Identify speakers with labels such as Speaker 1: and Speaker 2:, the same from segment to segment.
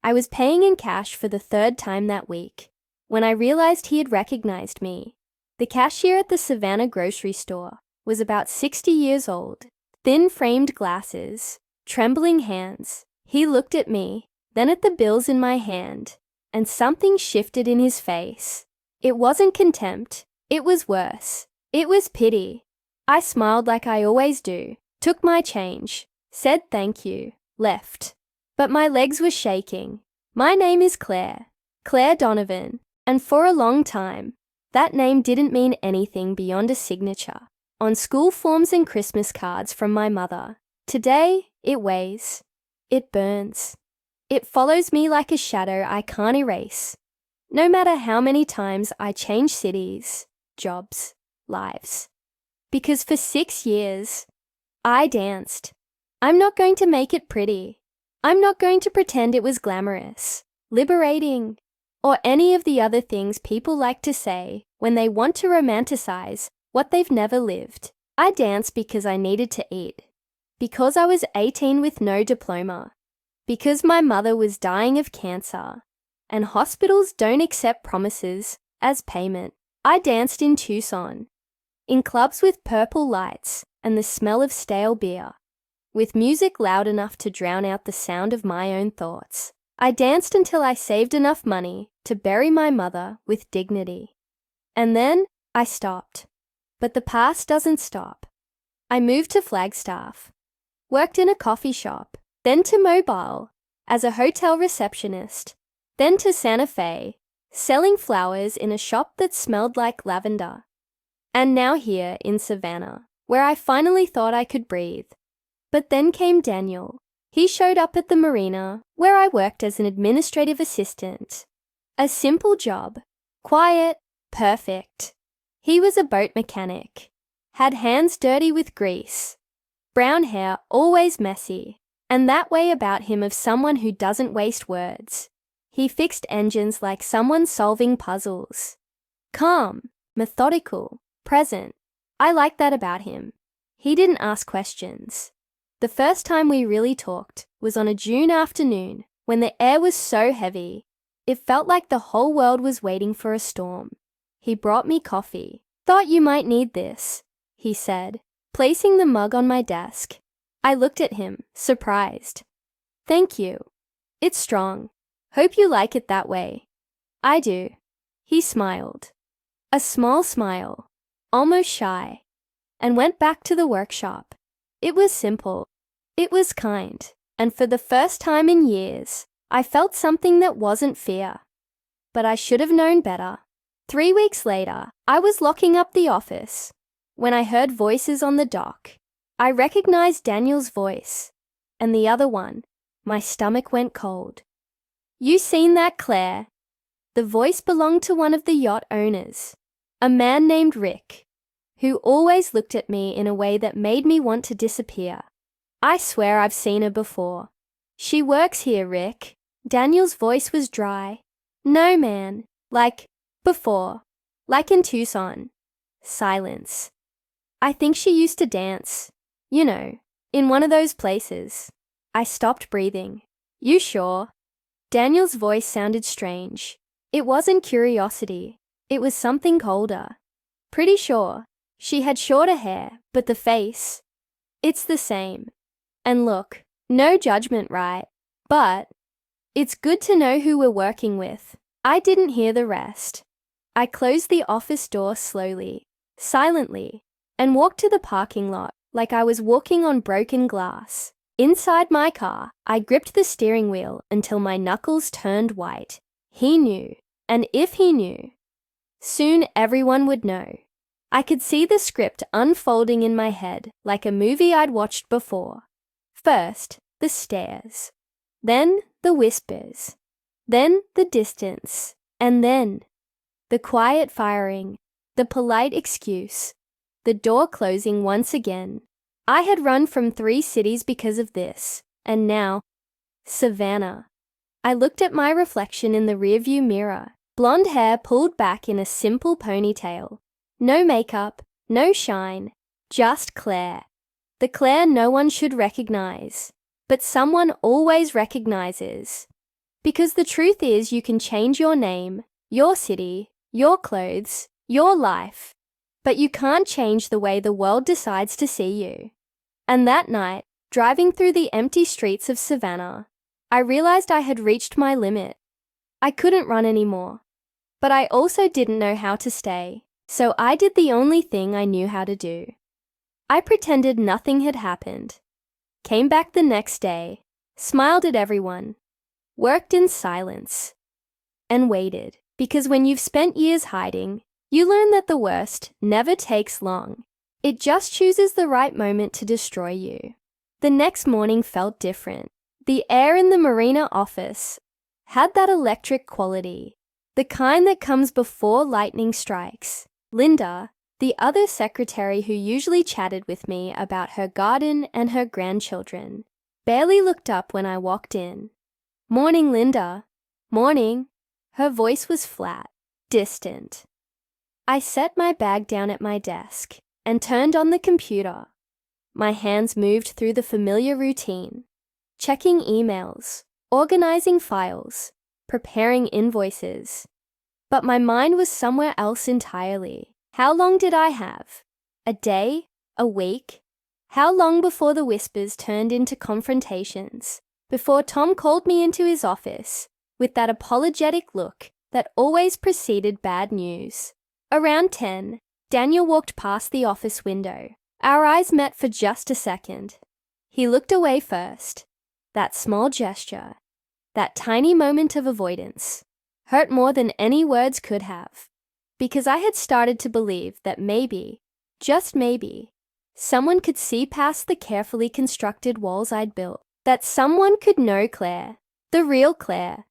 Speaker 1: I was paying in cash for the third time that week when I realized he had recognized me. The cashier at the Savannah grocery store was about 60 years old, thin framed glasses, trembling hands. He looked at me, then at the bills in my hand, and something shifted in his face. It wasn't contempt. It was worse. It was pity. I smiled like I always do, took my change, said thank you, left. But my legs were shaking. My name is Claire Donovan, and for a long time, that name didn't mean anything beyond a signature on school forms and Christmas cards from my mother. Today, it weighs. It burns. It follows me like a shadow I can't erase. No matter how many times I change cities, jobs, lives. Because for 6 years, I danced. I'm not going to make it pretty. I'm not going to pretend it was glamorous, liberating, or any of the other things people like to say when they want to romanticize what they've never lived. I danced because I needed to eat, because I was 18 with no diploma, because my mother was dying of cancer, and hospitals don't accept promises as payment. I danced in Tucson, in clubs with purple lights and the smell of stale beer, with music loud enough to drown out the sound of my own thoughts. I danced until I saved enough money to bury my mother with dignity. And then I stopped. But the past doesn't stop. I moved to Flagstaff, worked in a coffee shop, then to Mobile as a hotel receptionist, then to Santa Fe, selling flowers in a shop that smelled like lavender. And now here in Savannah, where I finally thought I could breathe. But then came Daniel. He showed up at the marina, where I worked as an administrative assistant. A simple job, quiet, perfect. He was a boat mechanic, had hands dirty with grease, brown hair always messy, and that way about him of someone who doesn't waste words. He fixed engines like someone solving puzzles. Calm, methodical, present. I liked that about him. He didn't ask questions. The first time we really talked was on a June afternoon when the air was so heavy, it felt like the whole world was waiting for a storm. He brought me coffee. Thought you might need this, he said, placing the mug on my desk. I looked at him, surprised. Thank you. It's strong. Hope you like it that way. I do. He smiled. A small smile, almost shy, and went back to the workshop. It was simple. It was kind, and for the first time in years, I felt something that wasn't fear. But I should have known better. 3 weeks later, I was locking up the office when I heard voices on the dock. I recognized Daniel's voice, and the other one. My stomach went cold. You seen that, Claire? The voice belonged to one of the yacht owners, a man named Rick, who always looked at me in a way that made me want to disappear. I swear I've seen her before. She works here, Rick. Daniel's voice was dry. No, man. Like before. Like in Tucson. Silence. I think she used to dance. You know, in one of those places. I stopped breathing. You sure? Daniel's voice sounded strange. It wasn't curiosity. It was something colder. Pretty sure. She had shorter hair, but the face. It's the same. And look, no judgment, right? But it's good to know who we're working with. I didn't hear the rest. I closed the office door slowly, silently, and walked to the parking lot like I was walking on broken glass. Inside my car, I gripped the steering wheel until my knuckles turned white. He knew, and if he knew, soon everyone would know. I could see the script unfolding in my head like a movie I'd watched before. First, the stares, then the whispers, then the distance, and then the quiet firing, the polite excuse, the door closing once again. I had run from 3 cities because of this, and now, Savannah. I looked at my reflection in the rearview mirror, blonde hair pulled back in a simple ponytail. No makeup, no shine, just Claire. The Claire no one should recognize, but someone always recognizes. Because the truth is, you can change your name, your city, your clothes, your life, but you can't change the way the world decides to see you. And that night, driving through the empty streets of Savannah, I realized I had reached my limit. I couldn't run anymore, but I also didn't know how to stay, so I did the only thing I knew how to do. I pretended nothing had happened, came back the next day, smiled at everyone, worked in silence, and waited, because when you've spent years hiding, you learn that the worst never takes long. It just chooses the right moment to destroy you. The next morning felt different. The air in the marina office had that electric quality, the kind that comes before lightning strikes. Linda, the other secretary who usually chatted with me about her garden and her grandchildren, barely looked up when I walked in. "Morning, Linda." "Morning." Her voice was flat, distant. I set my bag down at my desk and turned on the computer. My hands moved through the familiar routine, checking emails, organizing files, preparing invoices. But my mind was somewhere else entirely. How long did I have? A day? A week? How long before the whispers turned into confrontations? Before Tom called me into his office with that apologetic look that always preceded bad news? Around 10, Daniel walked past the office window. Our eyes met for just a second. He looked away first. That small gesture, that tiny moment of avoidance, hurt more than any words could have, because I had started to believe that maybe, just maybe, someone could see past the carefully constructed walls I'd built, that someone could know Claire, the real Claire,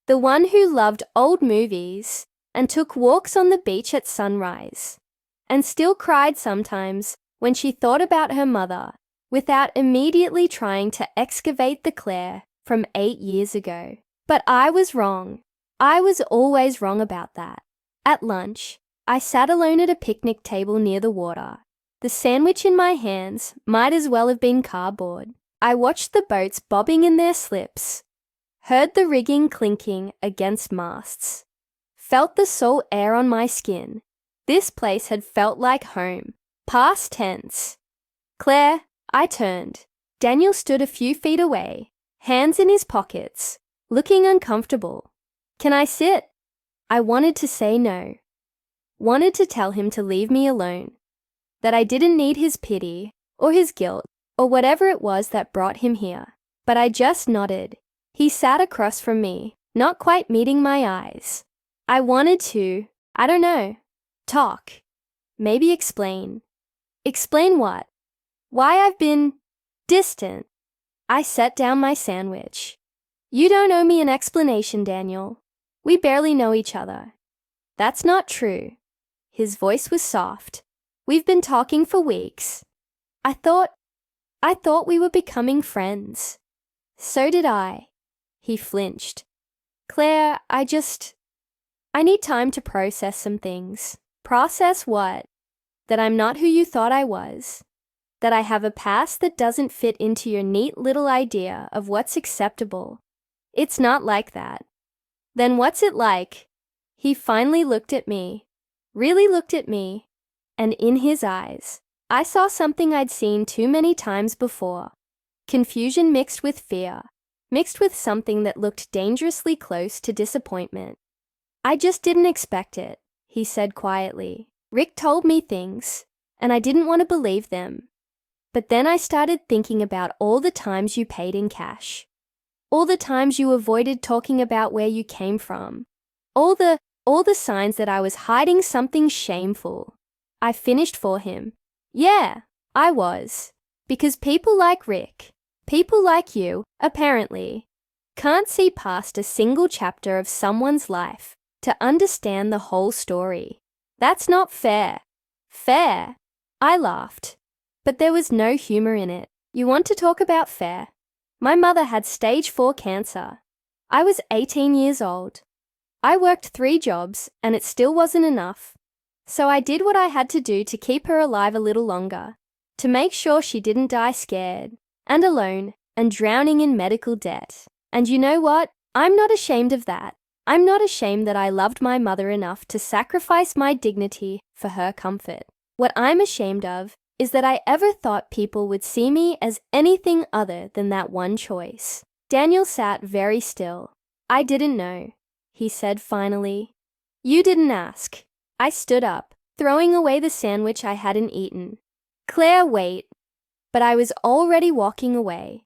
Speaker 1: the one who loved old movies and took walks on the beach at sunrise, and still cried sometimes when she thought about her mother, without immediately trying to excavate the Claire from 8 years ago. But I was wrong. I was always wrong about that. At lunch, I sat alone at a picnic table near the water. The sandwich in my hands might as well have been cardboard. I watched the boats bobbing in their slips, heard the rigging clinking against masts, felt the salt air on my skin. This place had felt like home. Past tense. "Claire," I turned. Daniel stood a few feet away, hands in his pockets, looking uncomfortable. "Can I sit?" I wanted to say no. Wanted to tell him to leave me alone, that I didn't need his pity or his guilt or whatever it was that brought him here. But I just nodded. He sat across from me, not quite meeting my eyes. I wanted to, I don't know, talk. Maybe explain. Explain what? Why I've been distant. I set down my sandwich. "You don't owe me an explanation, Daniel. We barely know each other." "That's not true." His voice was soft. "We've been talking for weeks. I thought we were becoming friends." "So did I." He flinched. "Claire, I need time to process some things." "Process what?" "That I'm not who you thought I was. That I have a past that doesn't fit into your neat little idea of what's acceptable. It's not like that." "Then what's it like?" He finally looked at me, really looked at me, and in his eyes, I saw something I'd seen too many times before. Confusion mixed with fear, mixed with something that looked dangerously close to disappointment. "I just didn't expect it," he said quietly. "Rick told me things, and I didn't want to believe them. But then I started thinking about all the times you paid in cash. All the times you avoided talking about where you came from. All the signs that I was hiding something shameful." I finished for him. "Yeah, I was. Because people like Rick, people like you, apparently, can't see past a single chapter of someone's life to understand the whole story. That's not fair." "Fair?" I laughed. But there was no humor in it. "You want to talk about fair? My mother had stage 4 cancer. I was 18 years old. I worked 3 jobs, and it still wasn't enough. So I did what I had to do to keep her alive a little longer, to make sure she didn't die scared, and alone, and drowning in medical debt. And you know what? I'm not ashamed of that. I'm not ashamed that I loved my mother enough to sacrifice my dignity for her comfort. What I'm ashamed of is that I ever thought people would see me as anything other than that one choice. Daniel sat very still. I didn't know, he said finally. You didn't ask. I stood up, throwing away the sandwich I hadn't eaten. Claire, wait. But I was already walking away.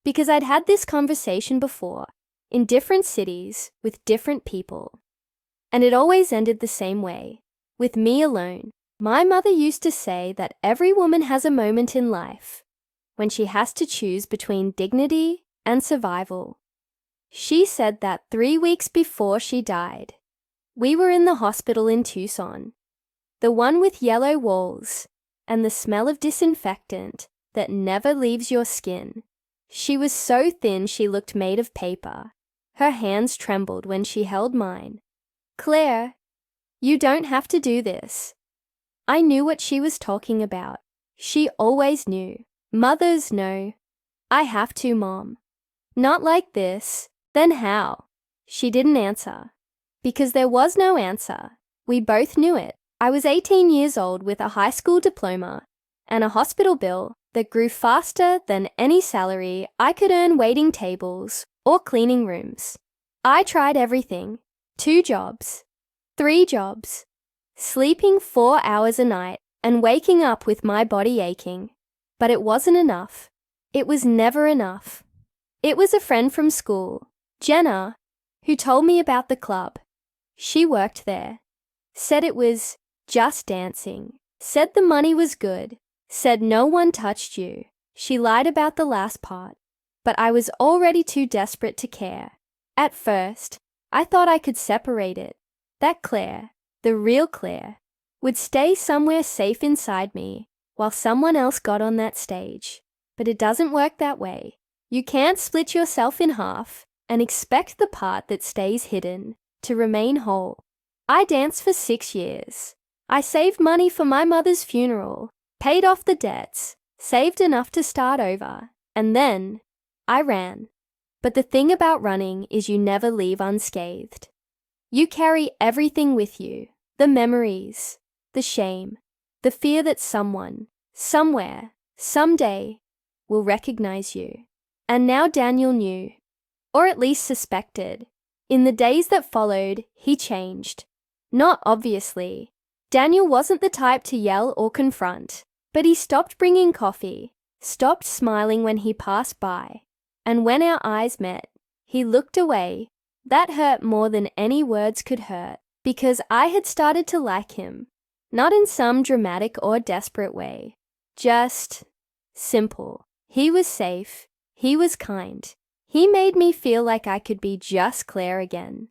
Speaker 1: Because I'd had this conversation before, in different cities, with different people. And it always ended the same way, with me alone. My mother used to say that every woman has a moment in life when she has to choose between dignity and survival. She said that 3 weeks before she died. We were in the hospital in Tucson, the one with yellow walls and the smell of disinfectant that never leaves your skin. She was so thin she looked made of paper. Her hands trembled when she held mine. Claire, you don't have to do this. I knew what she was talking about. She always knew. Mothers know. I have to, Mom. Not like this. Then how? She didn't answer. Because there was no answer. We both knew it. I was 18 years old with a high school diploma and a hospital bill that grew faster than any salary I could earn waiting tables or cleaning rooms. I tried everything. 2 jobs. 3 jobs. Sleeping 4 hours a night and waking up with my body aching. But it wasn't enough. It was never enough. It was a friend from school, Jenna, who told me about the club. She worked there. Said it was just dancing. Said the money was good. Said no one touched you. She lied about the last part. But I was already too desperate to care. At first, I thought I could separate it. That Claire, the real Claire, would stay somewhere safe inside me while someone else got on that stage. But it doesn't work that way. You can't split yourself in half and expect the part that stays hidden to remain whole. I danced for 6 years. I saved money for my mother's funeral, paid off the debts, saved enough to start over, and then I ran. But the thing about running is you never leave unscathed. You carry everything with you, the memories, the shame, the fear that someone, somewhere, someday, will recognize you. And now Daniel knew, or at least suspected. In the days that followed, he changed. Not obviously. Daniel wasn't the type to yell or confront, but he stopped bringing coffee, stopped smiling when he passed by, and when our eyes met, he looked away. That hurt more than any words could hurt, because I had started to like him, not in some dramatic or desperate way, just simple. He was safe. He was kind. He made me feel like I could be just Claire again.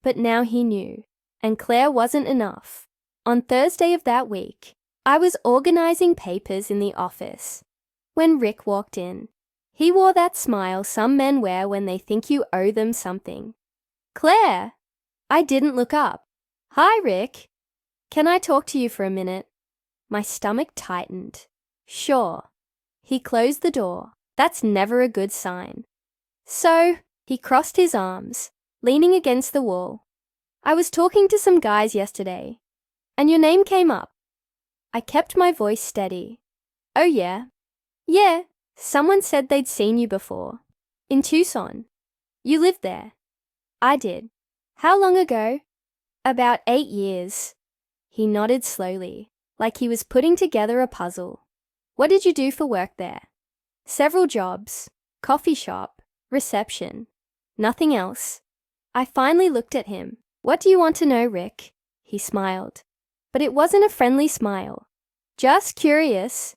Speaker 1: But now he knew, and Claire wasn't enough. On Thursday of that week, I was organizing papers in the office when Rick walked in. He wore that smile some men wear when they think you owe them something. Claire! I didn't look up. Hi, Rick. Can I talk to you for a minute? My stomach tightened. Sure. He closed the door. That's never a good sign. So, he crossed his arms, leaning against the wall. I was talking to some guys yesterday, and your name came up. I kept my voice steady. Oh yeah? Yeah, someone said they'd seen you before. In Tucson. You lived there. I did. How long ago? About 8 years. He nodded slowly, like he was putting together a puzzle. What did you do for work there? Several jobs. Coffee shop. Reception. Nothing else. I finally looked at him. What do you want to know, Rick? He smiled. But it wasn't a friendly smile. Just curious.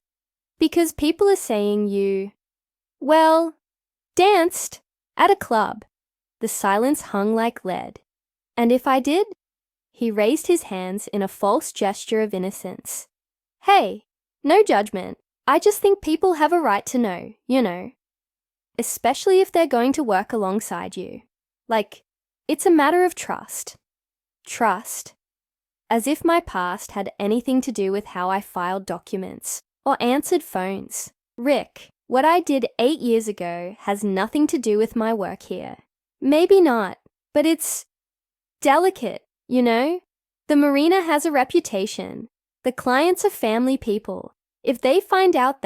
Speaker 1: Because people are saying you, well, danced at a club. The silence hung like lead. And if I did? He raised his hands in a false gesture of innocence. Hey, no judgment. I just think people have a right to know, you know. Especially if they're going to work alongside you. Like, it's a matter of trust. Trust. As if my past had anything to do with how I filed documents or answered phones. Rick, what I did 8 years ago has nothing to do with my work here. Maybe not, but it's delicate, you know? The marina has a reputation. The clients are family people. If they find out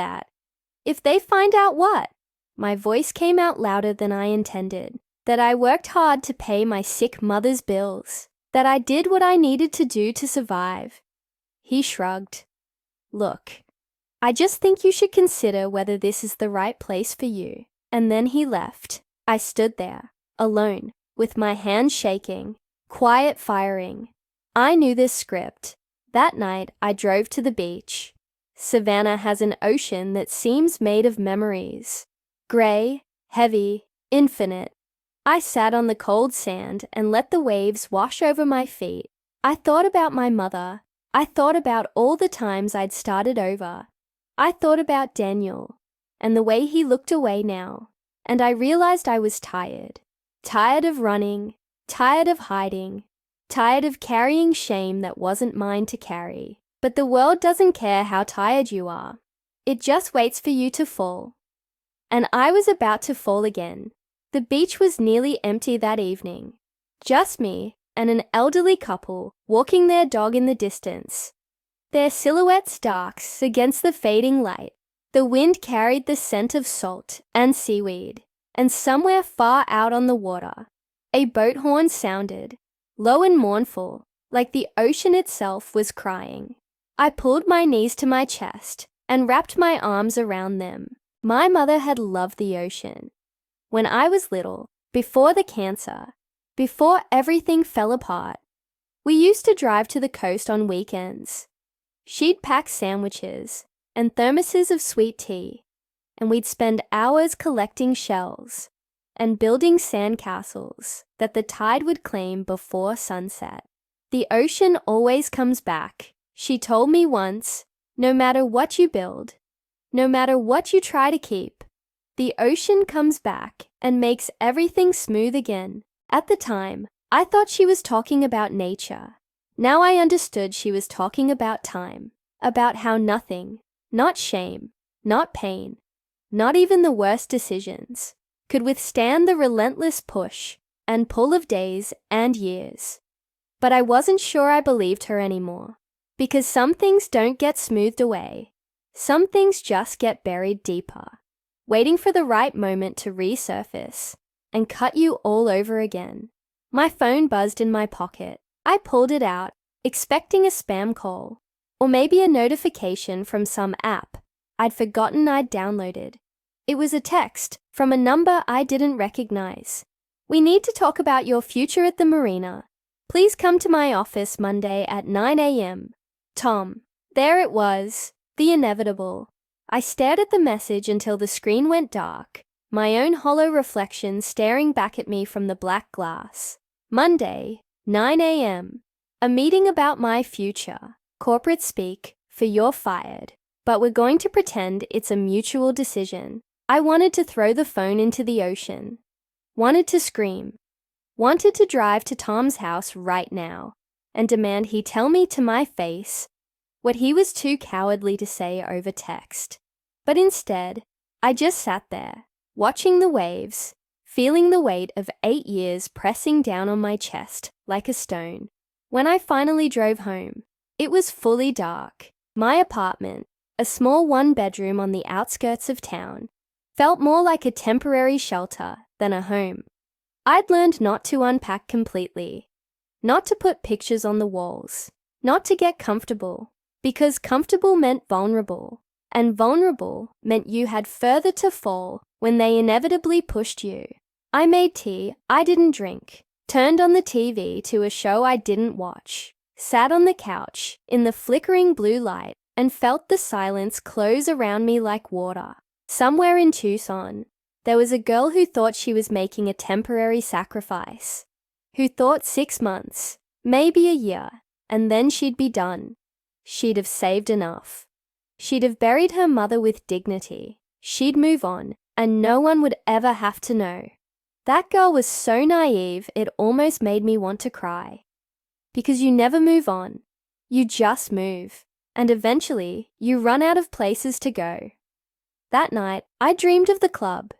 Speaker 1: what? My voice came out louder than I intended. That I worked hard to pay my sick mother's bills. That I did what I needed to do to survive. He shrugged. Look, I just think you should consider whether this is the right place for you. And then he left. I stood there, alone, with my hands shaking, quiet firing. I knew this script. That night, I drove to the beach. Savannah has an ocean that seems made of memories. Gray, heavy, infinite. I sat on the cold sand and let the waves wash over my feet. I thought about my mother. I thought about all the times I'd started over. I thought about Daniel and the way he looked away now. And I realized I was tired. Tired of running, tired of hiding, tired of carrying shame that wasn't mine to carry. But the world doesn't care how tired you are. It just waits for you to fall. And I was about to fall again. The beach was nearly empty that evening. Just me and an elderly couple walking their dog in the distance. Their silhouettes dark against the fading light. The wind carried the scent of salt and seaweed. And somewhere far out on the water, a boat horn sounded, low and mournful, like the ocean itself was crying. I pulled my knees to my chest and wrapped my arms around them. My mother had loved the ocean. When I was little, before the cancer, before everything fell apart, we used to drive to the coast on weekends. She'd pack sandwiches and thermoses of sweet tea, and we'd spend hours collecting shells and building sandcastles that the tide would claim before sunset. The ocean always comes back, she told me once, no matter what you build, no matter what you try to keep. The ocean comes back and makes everything smooth again. At the time, I thought she was talking about nature. Now I understood she was talking about time, about how nothing, not shame, not pain, not even the worst decisions, could withstand the relentless push and pull of days and years. But I wasn't sure I believed her anymore, because some things don't get smoothed away. Some things just get buried deeper, waiting for the right moment to resurface and cut you all over again. My phone buzzed in my pocket. I pulled it out, expecting a spam call, or maybe a notification from some app I'd forgotten I'd downloaded. It was a text from a number I didn't recognize. We need to talk about your future at the marina. Please come to my office Monday at 9 a.m. Tom. There it was, the inevitable. I stared at the message until the screen went dark, my own hollow reflection staring back at me from the black glass. Monday, 9 a.m. A meeting about my future. Corporate speak for you're fired. But we're going to pretend it's a mutual decision. I wanted to throw the phone into the ocean. Wanted to scream. Wanted to drive to Tom's house right now and demand he tell me to my face what he was too cowardly to say over text. But instead, I just sat there, watching the waves, feeling the weight of 8 years pressing down on my chest like a stone. When I finally drove home, it was fully dark. My apartment, a small one-bedroom on the outskirts of town, felt more like a temporary shelter than a home. I'd learned not to unpack completely, not to put pictures on the walls, not to get comfortable, because comfortable meant vulnerable, and vulnerable meant you had further to fall when they inevitably pushed you. I made tea I didn't drink, turned on the TV to a show I didn't watch, sat on the couch in the flickering blue light, and felt the silence close around me like water. Somewhere in Tucson, there was a girl who thought she was making a temporary sacrifice, who thought 6 months, maybe a year, and then she'd be done. She'd have saved enough. She'd have buried her mother with dignity. She'd move on, and no one would ever have to know. That girl was so naive it almost made me want to cry. Because you never move on. You just move. And eventually, you run out of places to go. That night, I dreamed of the club,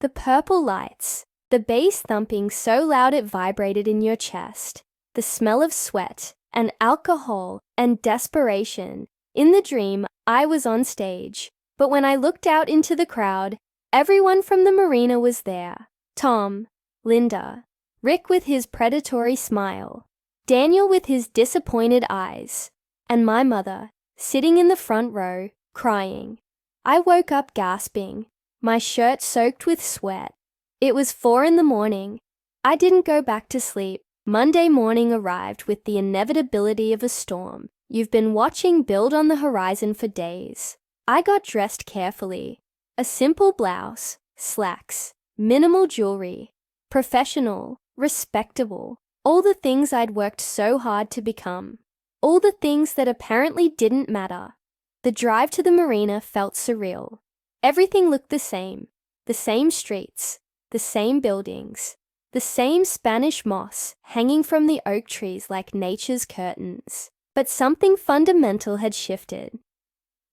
Speaker 1: the purple lights, The bass thumping so loud it vibrated in your chest, the smell of sweat and alcohol and desperation. In the dream, I was on stage, but when I looked out into the crowd, everyone from the marina was there. Tom, Linda, Rick with his predatory smile, Daniel with his disappointed eyes, and my mother, sitting in the front row, crying. I woke up gasping, my shirt soaked with sweat. It was 4 a.m. I didn't go back to sleep. Monday morning arrived with the inevitability of a storm you've been watching build on the horizon for days. I got dressed carefully. A simple blouse, slacks, minimal jewelry, professional, respectable, all the things I'd worked so hard to become. All the things that apparently didn't matter. The drive to the marina felt surreal. Everything looked the same streets, the same buildings, the same Spanish moss hanging from the oak trees like nature's curtains. But something fundamental had shifted.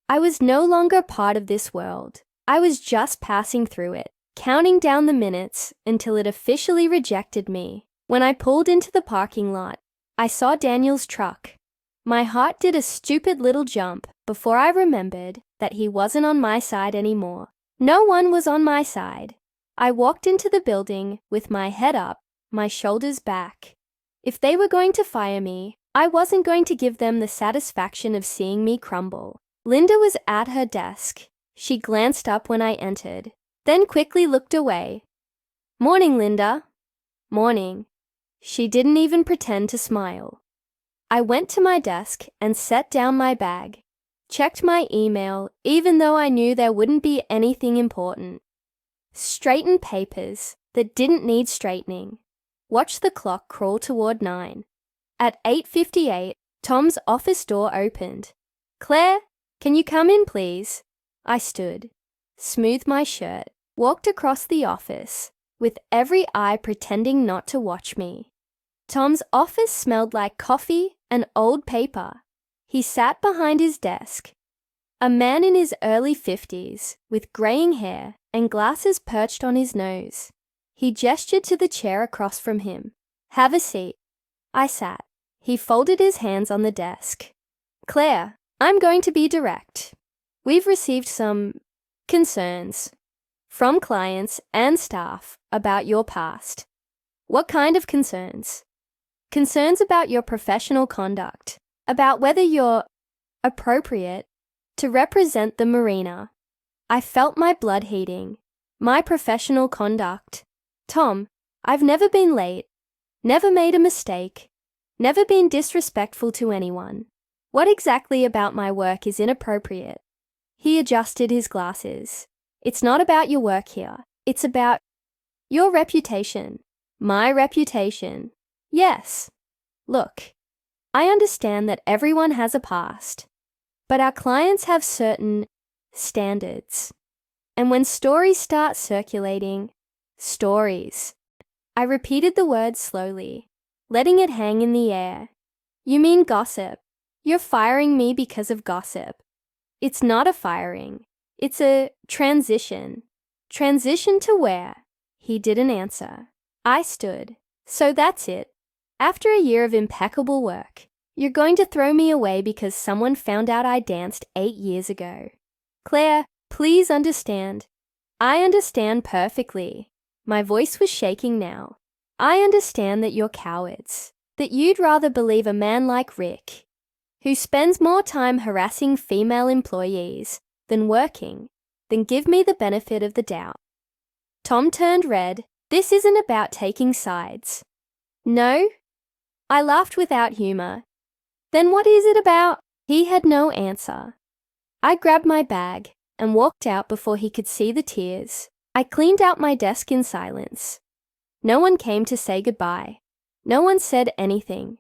Speaker 1: I was no longer part of this world. I was just passing through it, counting down the minutes until it officially rejected me. When I pulled into the parking lot, I saw Daniel's truck. My heart did a stupid little jump before I remembered that he wasn't on my side anymore. No one was on my side. I walked into the building with my head up, my shoulders back. If they were going to fire me, I wasn't going to give them the satisfaction of seeing me crumble. Linda was at her desk. She glanced up when I entered, then quickly looked away. "Morning, Linda." "Morning." She didn't even pretend to smile. I went to my desk and set down my bag, checked my email even though I knew there wouldn't be anything important. Straightened papers that didn't need straightening. Watched the clock crawl toward 9. At 8:58, Tom's office door opened. "Claire, can you come in, please?" I stood, smoothed my shirt, walked across the office, with every eye pretending not to watch me. Tom's office smelled like coffee and old paper. He sat behind his desk. A man in his early 50s, with graying hair and glasses perched on his nose. He gestured to the chair across from him. "Have a seat." I sat. He folded his hands on the desk. "Claire, I'm going to be direct. We've received some concerns from clients and staff about your past." "What kind of concerns?" "Concerns about your professional conduct, about whether you're appropriate to represent the marina." I felt my blood heating. My professional conduct. Tom, I've never been late, never made a mistake, never been disrespectful to anyone. What exactly about my work is inappropriate? He adjusted his glasses. "It's not about your work here. It's about your reputation." "My reputation?" "Yes. Look, I understand that everyone has a past, but our clients have certain standards. And when stories start circulating, stories." I repeated the word slowly, letting it hang in the air. "You mean gossip. You're firing me because of gossip." "It's not a firing. It's a transition." "Transition to where?" He didn't answer. I stood. "So that's it. After a year of impeccable work, you're going to throw me away because someone found out I danced 8 years ago. Claire, please understand." "I understand perfectly." My voice was shaking now. "I understand that you're cowards, that you'd rather believe a man like Rick, who spends more time harassing female employees than working, than give me the benefit of the doubt." Tom turned red. "This isn't about taking sides." "No?" I laughed without humor. "Then what is it about?" He had no answer. I grabbed my bag and walked out before he could see the tears. I cleaned out my desk in silence. No one came to say goodbye. No one said anything.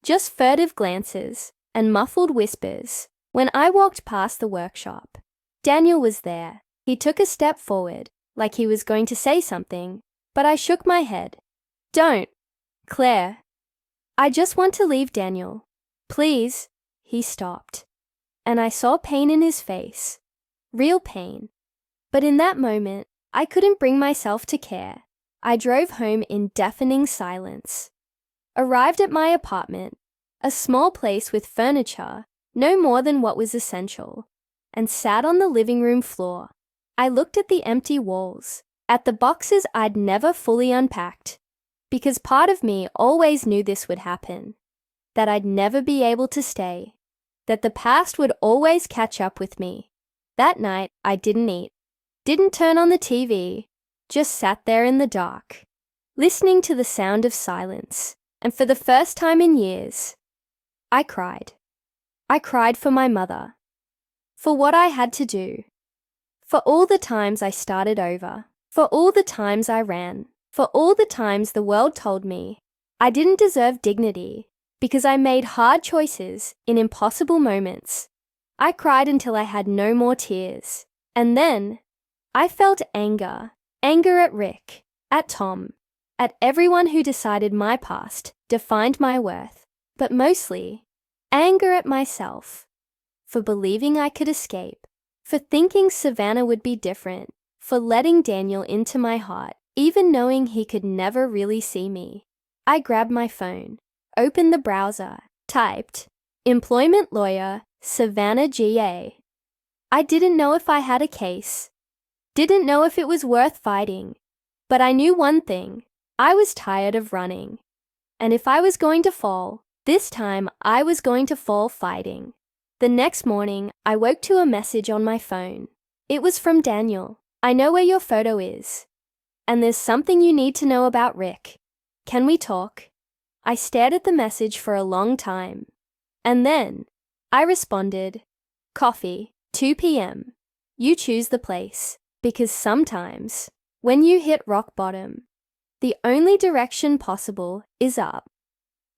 Speaker 1: Just furtive glances and muffled whispers. When I walked past the workshop, Daniel was there. He took a step forward, like he was going to say something, but I shook my head. "Don't, Claire. I just want to leave, Daniel. Please." He stopped, and I saw pain in his face. Real pain. But in that moment, I couldn't bring myself to care. I drove home in deafening silence. Arrived at my apartment, a small place with furniture, no more than what was essential, and sat on the living room floor. I looked at the empty walls, at the boxes I'd never fully unpacked, because part of me always knew this would happen, that I'd never be able to stay, that the past would always catch up with me. That night, I didn't eat, didn't turn on the TV, just sat there in the dark, listening to the sound of silence, and for the first time in years, I cried. I cried for my mother, for what I had to do, for all the times I started over, for all the times I ran, for all the times the world told me I didn't deserve dignity because I made hard choices in impossible moments. I cried until I had no more tears, and then I felt anger at Rick, at Tom, at everyone who decided my past defined my worth, but mostly anger at myself for believing I could escape, for thinking Savannah would be different, for letting Daniel into my heart, even knowing he could never really see me. I grabbed my phone, opened the browser, typed, "Employment lawyer, Savannah GA." I didn't know if I had a case, didn't know if it was worth fighting, but I knew one thing: I was tired of running. And if I was going to fall, this time I was going to fall fighting. The next morning, I woke to a message on my phone. It was from Daniel. "I know where your photo is, and there's something you need to know about Rick. Can we talk?" I stared at the message for a long time, and then I responded, "Coffee, 2 p.m. You choose the place, because sometimes, when you hit rock bottom, the only direction possible is up.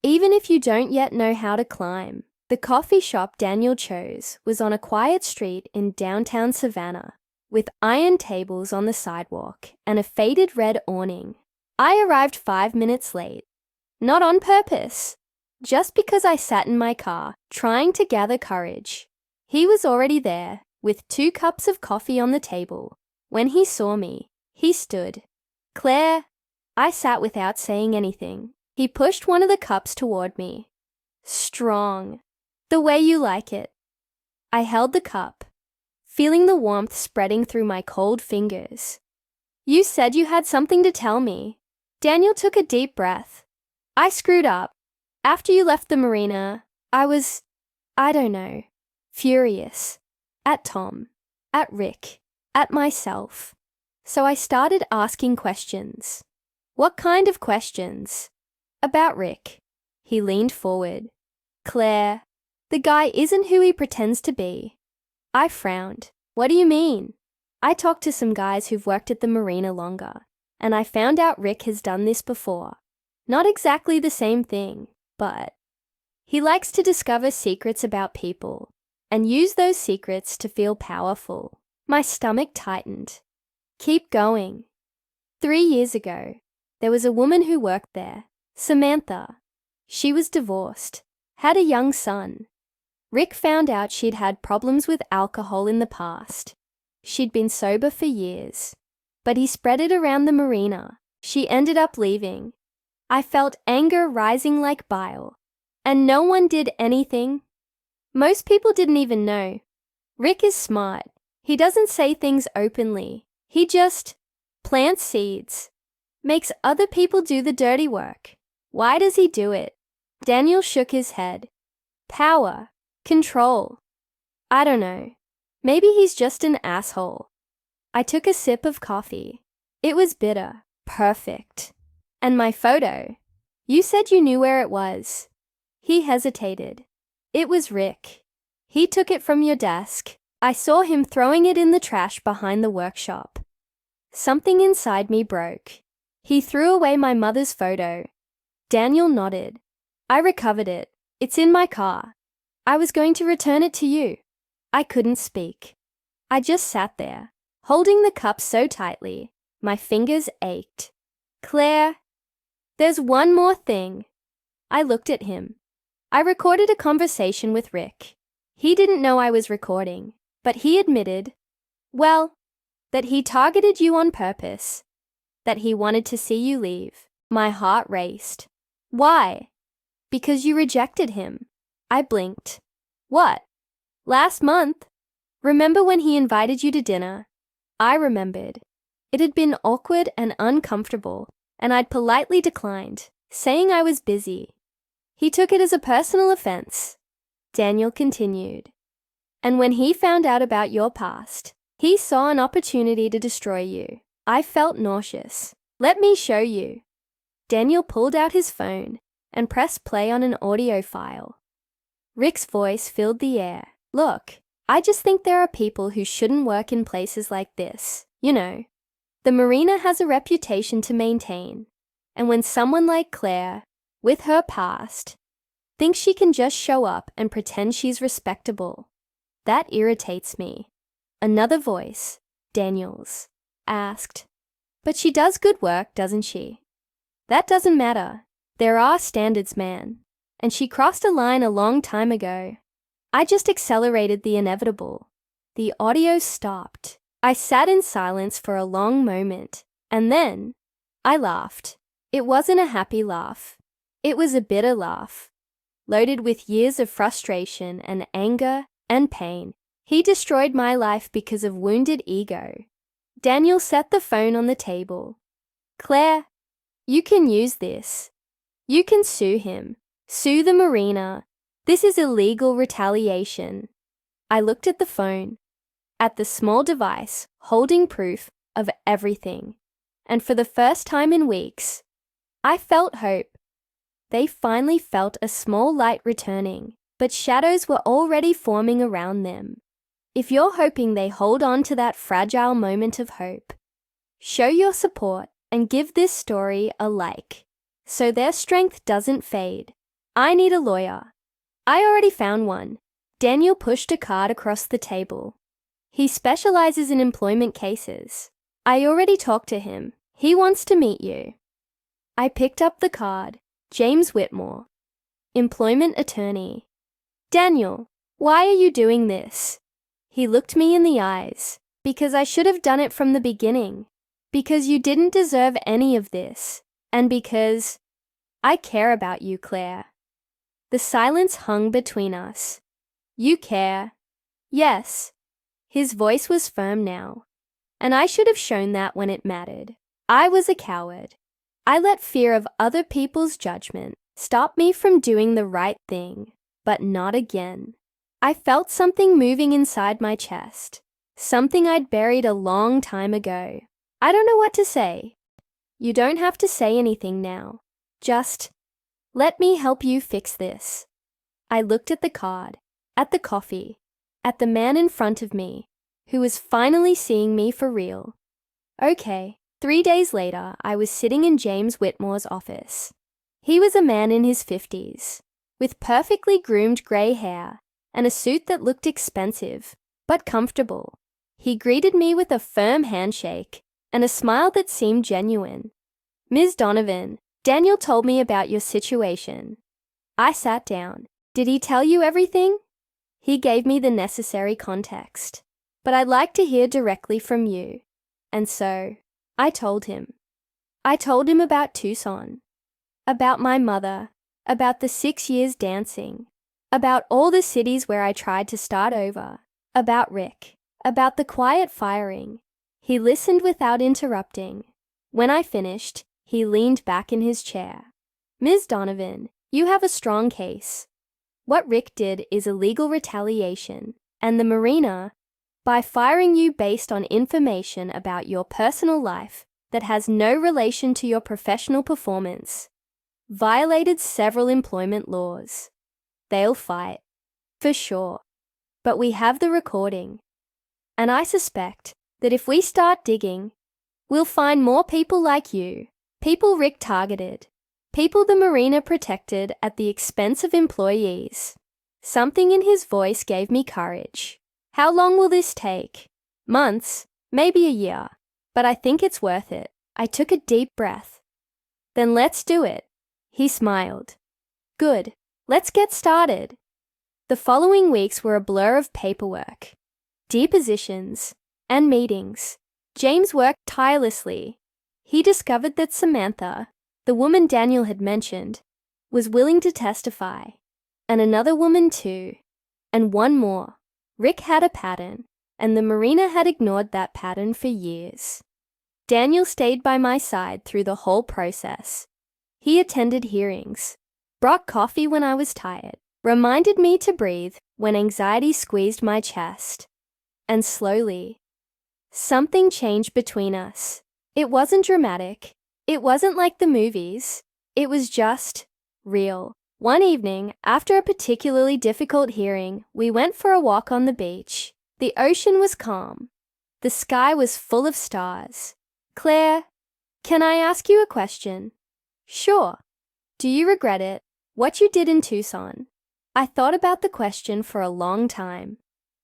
Speaker 1: Even if you don't yet know how to climb." The coffee shop Daniel chose was on a quiet street in downtown Savannah, with iron tables on the sidewalk and a faded red awning. I arrived 5 minutes late, not on purpose, just because I sat in my car trying to gather courage. He was already there, with 2 cups of coffee on the table. When he saw me, he stood. "Claire." I sat without saying anything. He pushed one of the cups toward me. "Strong. The way you like it." I held the cup, feeling the warmth spreading through my cold fingers. "You said you had something to tell me." Daniel took a deep breath. "I screwed up. After you left the marina, I was, I don't know, furious. At Tom, at Rick, at myself. So I started asking questions." "What kind of questions?" "About Rick." He leaned forward. "Claire, the guy isn't who he pretends to be." I frowned. "What do you mean?" "I talked to some guys who've worked at the marina longer, and I found out Rick has done this before. Not exactly the same thing, but he likes to discover secrets about people and use those secrets to feel powerful." My stomach tightened. "Keep going." 3 years ago, there was a woman who worked there, Samantha. She was divorced, had a young son. Rick found out she'd had problems with alcohol in the past. She'd been sober for years, but he spread it around the marina. She ended up leaving. I felt anger rising like bile, and no one did anything. Most people didn't even know. Rick is smart. He doesn't say things openly. He just plants seeds, makes other people do the dirty work. Why does he do it? Daniel shook his head. Power. Control. I don't know. Maybe he's just an asshole. I took a sip of coffee. It was bitter. Perfect. And my photo. You said you knew where it was. He hesitated. It was Rick. He took it from your desk. I saw him throwing it in the trash behind the workshop. Something inside me broke. He threw away my mother's photo. Daniel nodded. I recovered it. It's in my car. I was going to return it to you. I couldn't speak. I just sat there, holding the cup so tightly, my fingers ached. Claire, there's one more thing. I looked at him. I recorded a conversation with Rick. He didn't know I was recording, but he admitted, well, that he targeted you on purpose, that he wanted to see you leave. My heart raced. Why? Because you rejected him. I blinked. What? Last month? Remember when he invited you to dinner? I remembered. It had been awkward and uncomfortable, and I'd politely declined, saying I was busy. He took it as a personal offense. Daniel continued. And when he found out about your past, he saw an opportunity to destroy you. I felt nauseous. Let me show you. Daniel pulled out his phone and pressed play on an audio file. Rick's voice filled the air. Look, I just think there are people who shouldn't work in places like this. You know, the marina has a reputation to maintain. And when someone like Claire, with her past, thinks she can just show up and pretend she's respectable, that irritates me. Another voice, Daniel's, asked, But she does good work, doesn't she? That doesn't matter. There are standards, man. And she crossed a line a long time ago. I just accelerated the inevitable. The audio stopped. I sat in silence for a long moment, and then I laughed. It wasn't a happy laugh. It was a bitter laugh, loaded with years of frustration and anger and pain. He destroyed my life because of wounded ego. Daniel set the phone on the table. Claire, you can use this. You can sue him. Sue the marina. This is illegal retaliation. I looked at the phone, at the small device holding proof of everything, and for the first time in weeks, I felt hope. They finally felt a small light returning, but shadows were already forming around them. If you're hoping they hold on to that fragile moment of hope, show your support and give this story a like, so their strength doesn't fade. I need a lawyer. I already found one. Daniel pushed a card across the table. He specializes in employment cases. I already talked to him. He wants to meet you. I picked up the card. James Whitmore, employment attorney. Daniel, why are you doing this? He looked me in the eyes. Because I should have done it from the beginning. Because you didn't deserve any of this. And because I care about you, Claire. The silence hung between us. You care? Yes. His voice was firm now. And I should have shown that when it mattered. I was a coward. I let fear of other people's judgment stop me from doing the right thing, but not again. I felt something moving inside my chest, something I'd buried a long time ago. I don't know what to say. You don't have to say anything now. Just, let me help you fix this. I looked at the card, at the coffee, at the man in front of me, who was finally seeing me for real. Okay. 3 days later, I was sitting in James Whitmore's office. He was a man in his 50s, with perfectly groomed grey hair and a suit that looked expensive, but comfortable. He greeted me with a firm handshake and a smile that seemed genuine. Ms. Donovan, Daniel told me about your situation. I sat down. Did he tell you everything? He gave me the necessary context, but I'd like to hear directly from you. And so, I told him. I told him about Tucson, about my mother, about the 6 years dancing, about all the cities where I tried to start over, about Rick, about the quiet firing. He listened without interrupting. When I finished, he leaned back in his chair. Ms. Donovan, you have a strong case. What Rick did is illegal retaliation, and the marina, by firing you based on information about your personal life that has no relation to your professional performance, violated several employment laws. They'll fight, for sure. But we have the recording. And I suspect that if we start digging, we'll find more people like you, people Rick targeted, people the marina protected at the expense of employees. Something in his voice gave me courage. How long will this take? Months, maybe a year, but I think it's worth it. I took a deep breath. Then let's do it. He smiled. Good, let's get started. The following weeks were a blur of paperwork, depositions, and meetings. James worked tirelessly. He discovered that Samantha, the woman Daniel had mentioned, was willing to testify. And another woman too. And one more. Rick had a pattern, and the marina had ignored that pattern for years. Daniel stayed by my side through the whole process. He attended hearings, brought coffee when I was tired, reminded me to breathe when anxiety squeezed my chest. And slowly, something changed between us. It wasn't dramatic. It wasn't like the movies. It was just real. One evening, after a particularly difficult hearing, we went for a walk on the beach. The ocean was calm. The sky was full of stars. Claire, can I ask you a question? Sure. Do you regret it, what you did in Tucson? I thought about the question for a long time.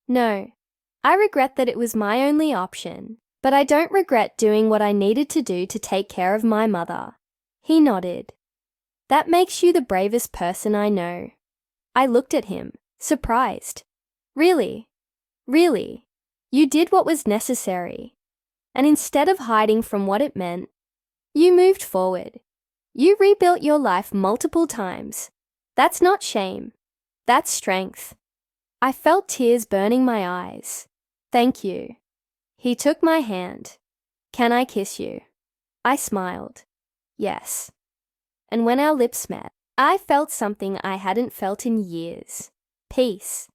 Speaker 1: No, I regret that it was my only option, but I don't regret doing what I needed to do to take care of my mother. He nodded. That makes you the bravest person I know. I looked at him, surprised. Really? Really? You did what was necessary. And instead of hiding from what it meant, you moved forward. You rebuilt your life multiple times. That's not shame. That's strength. I felt tears burning my eyes. Thank you. He took my hand. Can I kiss you? I smiled. Yes. And when our lips met, I felt something I hadn't felt in years. Peace.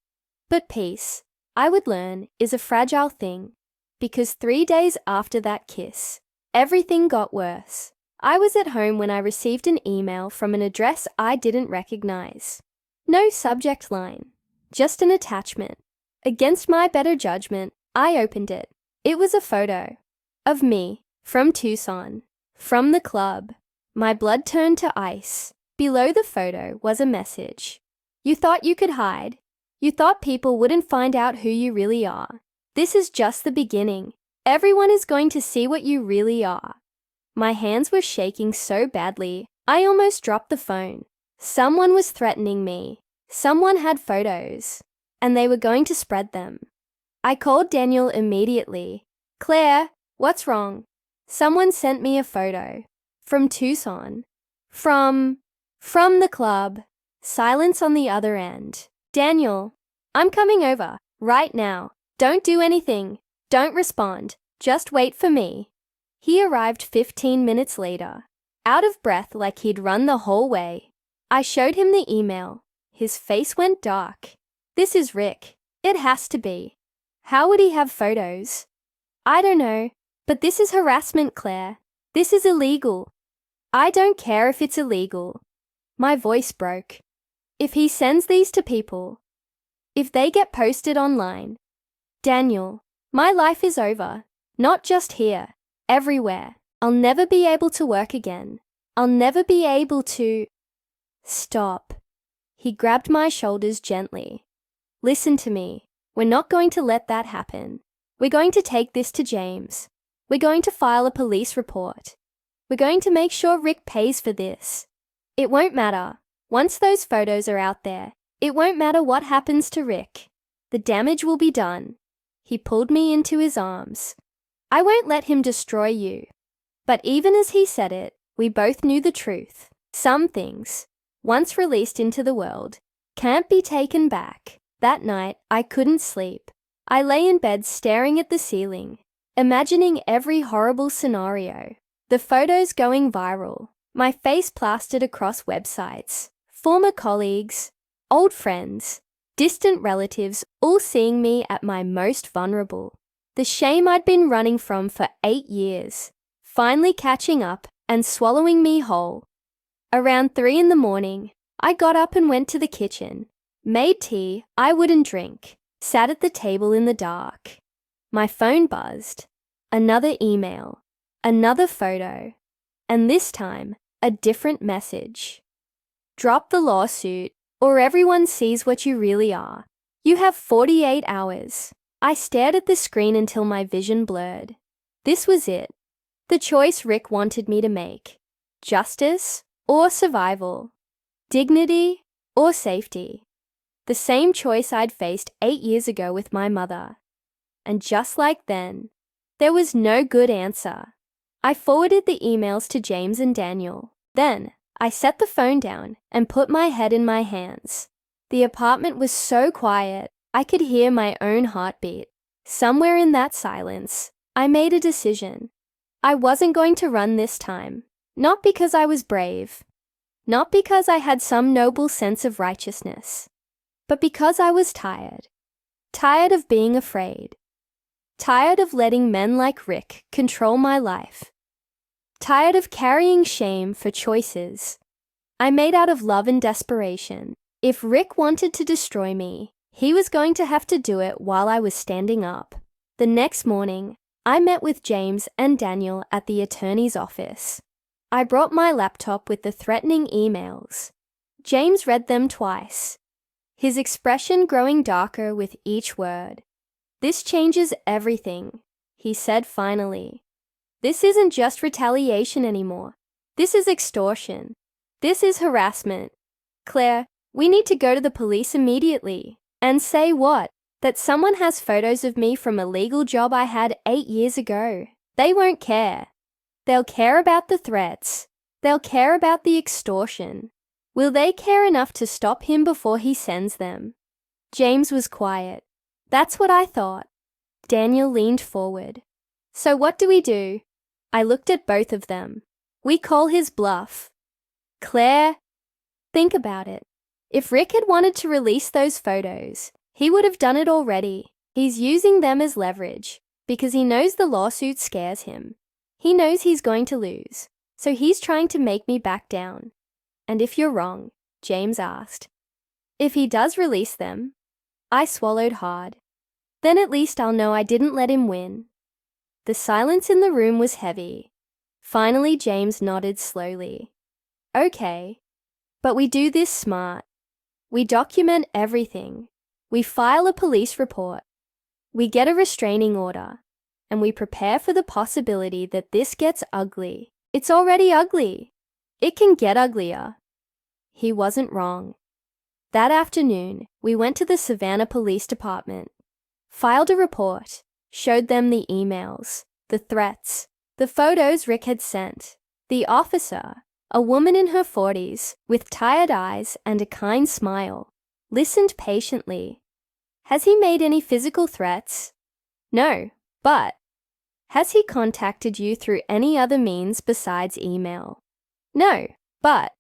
Speaker 1: But peace, I would learn, is a fragile thing. Because 3 days after that kiss, everything got worse. I was at home when I received an email from an address I didn't recognize. No subject line, just an attachment. Against my better judgment, I opened it. It was a photo of me from Tucson, from the club. My blood turned to ice. Below the photo was a message. You thought you could hide. You thought people wouldn't find out who you really are. This is just the beginning. Everyone is going to see what you really are. My hands were shaking so badly, I almost dropped the phone. Someone was threatening me. Someone had photos, and they were going to spread them. I called Daniel immediately. Claire, what's wrong? Someone sent me a photo. From Tucson. From the club. Silence on the other end. Daniel, I'm coming over, right now. Don't do anything. Don't respond. Just wait for me. He arrived 15 minutes later, out of breath like he'd run the whole way. I showed him the email. His face went dark. This is Rick. It has to be. How would he have photos? I don't know, but this is harassment, Claire. This is illegal. I don't care if it's illegal. My voice broke. If he sends these to people, if they get posted online, Daniel, my life is over. Not just here, everywhere. I'll never be able to work again. I'll never be able to... Stop. He grabbed my shoulders gently. Listen to me. We're not going to let that happen. We're going to take this to James. We're going to file a police report. We're going to make sure Rick pays for this. It won't matter. Once those photos are out there, it won't matter what happens to Rick. The damage will be done. He pulled me into his arms. I won't let him destroy you. But even as he said it, we both knew the truth. Some things, once released into the world, can't be taken back. That night, I couldn't sleep. I lay in bed staring at the ceiling, imagining every horrible scenario. The photos going viral, my face plastered across websites, former colleagues, old friends, distant relatives all seeing me at my most vulnerable. The shame I'd been running from for 8 years, finally catching up and swallowing me whole. Around 3 in the morning, I got up and went to the kitchen, made tea I wouldn't drink, sat at the table in the dark. My phone buzzed. Another email, another photo, and this time, a different message. Drop the lawsuit, or everyone sees what you really are. You have 48 hours. I stared at the screen until my vision blurred. This was it. The choice Rick wanted me to make. Justice or survival. Dignity or safety. The same choice I'd faced 8 years ago with my mother. And just like then, there was no good answer. I forwarded the emails to James and Daniel. Then, I set the phone down and put my head in my hands. The apartment was so quiet, I could hear my own heartbeat. Somewhere in that silence, I made a decision. I wasn't going to run this time. Not because I was brave. Not because I had some noble sense of righteousness. But because I was tired. Tired of being afraid. Tired of letting men like Rick control my life. Tired of carrying shame for choices I made out of love and desperation. If Rick wanted to destroy me, he was going to have to do it while I was standing up. The next morning, I met with James and Daniel at the attorney's office. I brought my laptop with the threatening emails. James read them twice, his expression growing darker with each word. "This changes everything," he said finally. "This isn't just retaliation anymore. This is extortion. This is harassment. Claire, we need to go to the police immediately." "And say what? That someone has photos of me from a legal job I had 8 years ago. They won't care. They'll care about the threats. They'll care about the extortion. Will they care enough to stop him before he sends them?" James was quiet. "That's what I thought." Daniel leaned forward. "So what do we do?" I looked at both of them. "We call his bluff." Claire, think about it. If Rick had wanted to release those photos, he would have done it already. He's using them as leverage because he knows the lawsuit scares him. He knows he's going to lose, so he's trying to make me back down. "And if you're wrong?" James asked. "If he does release them," I swallowed hard, "then at least I'll know I didn't let him win." The silence in the room was heavy. Finally, James nodded slowly. "Okay, but we do this smart. We document everything. We file a police report. We get a restraining order. And we prepare for the possibility that this gets ugly. It's already ugly. It can get uglier." He wasn't wrong. That afternoon, we went to the Savannah Police Department, filed a report, showed them the emails, the threats, the photos Rick had sent. The officer, a woman in her 40s, with tired eyes and a kind smile, listened patiently. "Has he made any physical threats?" "No, but..." "Has he contacted you through any other means besides email?" "No, but..."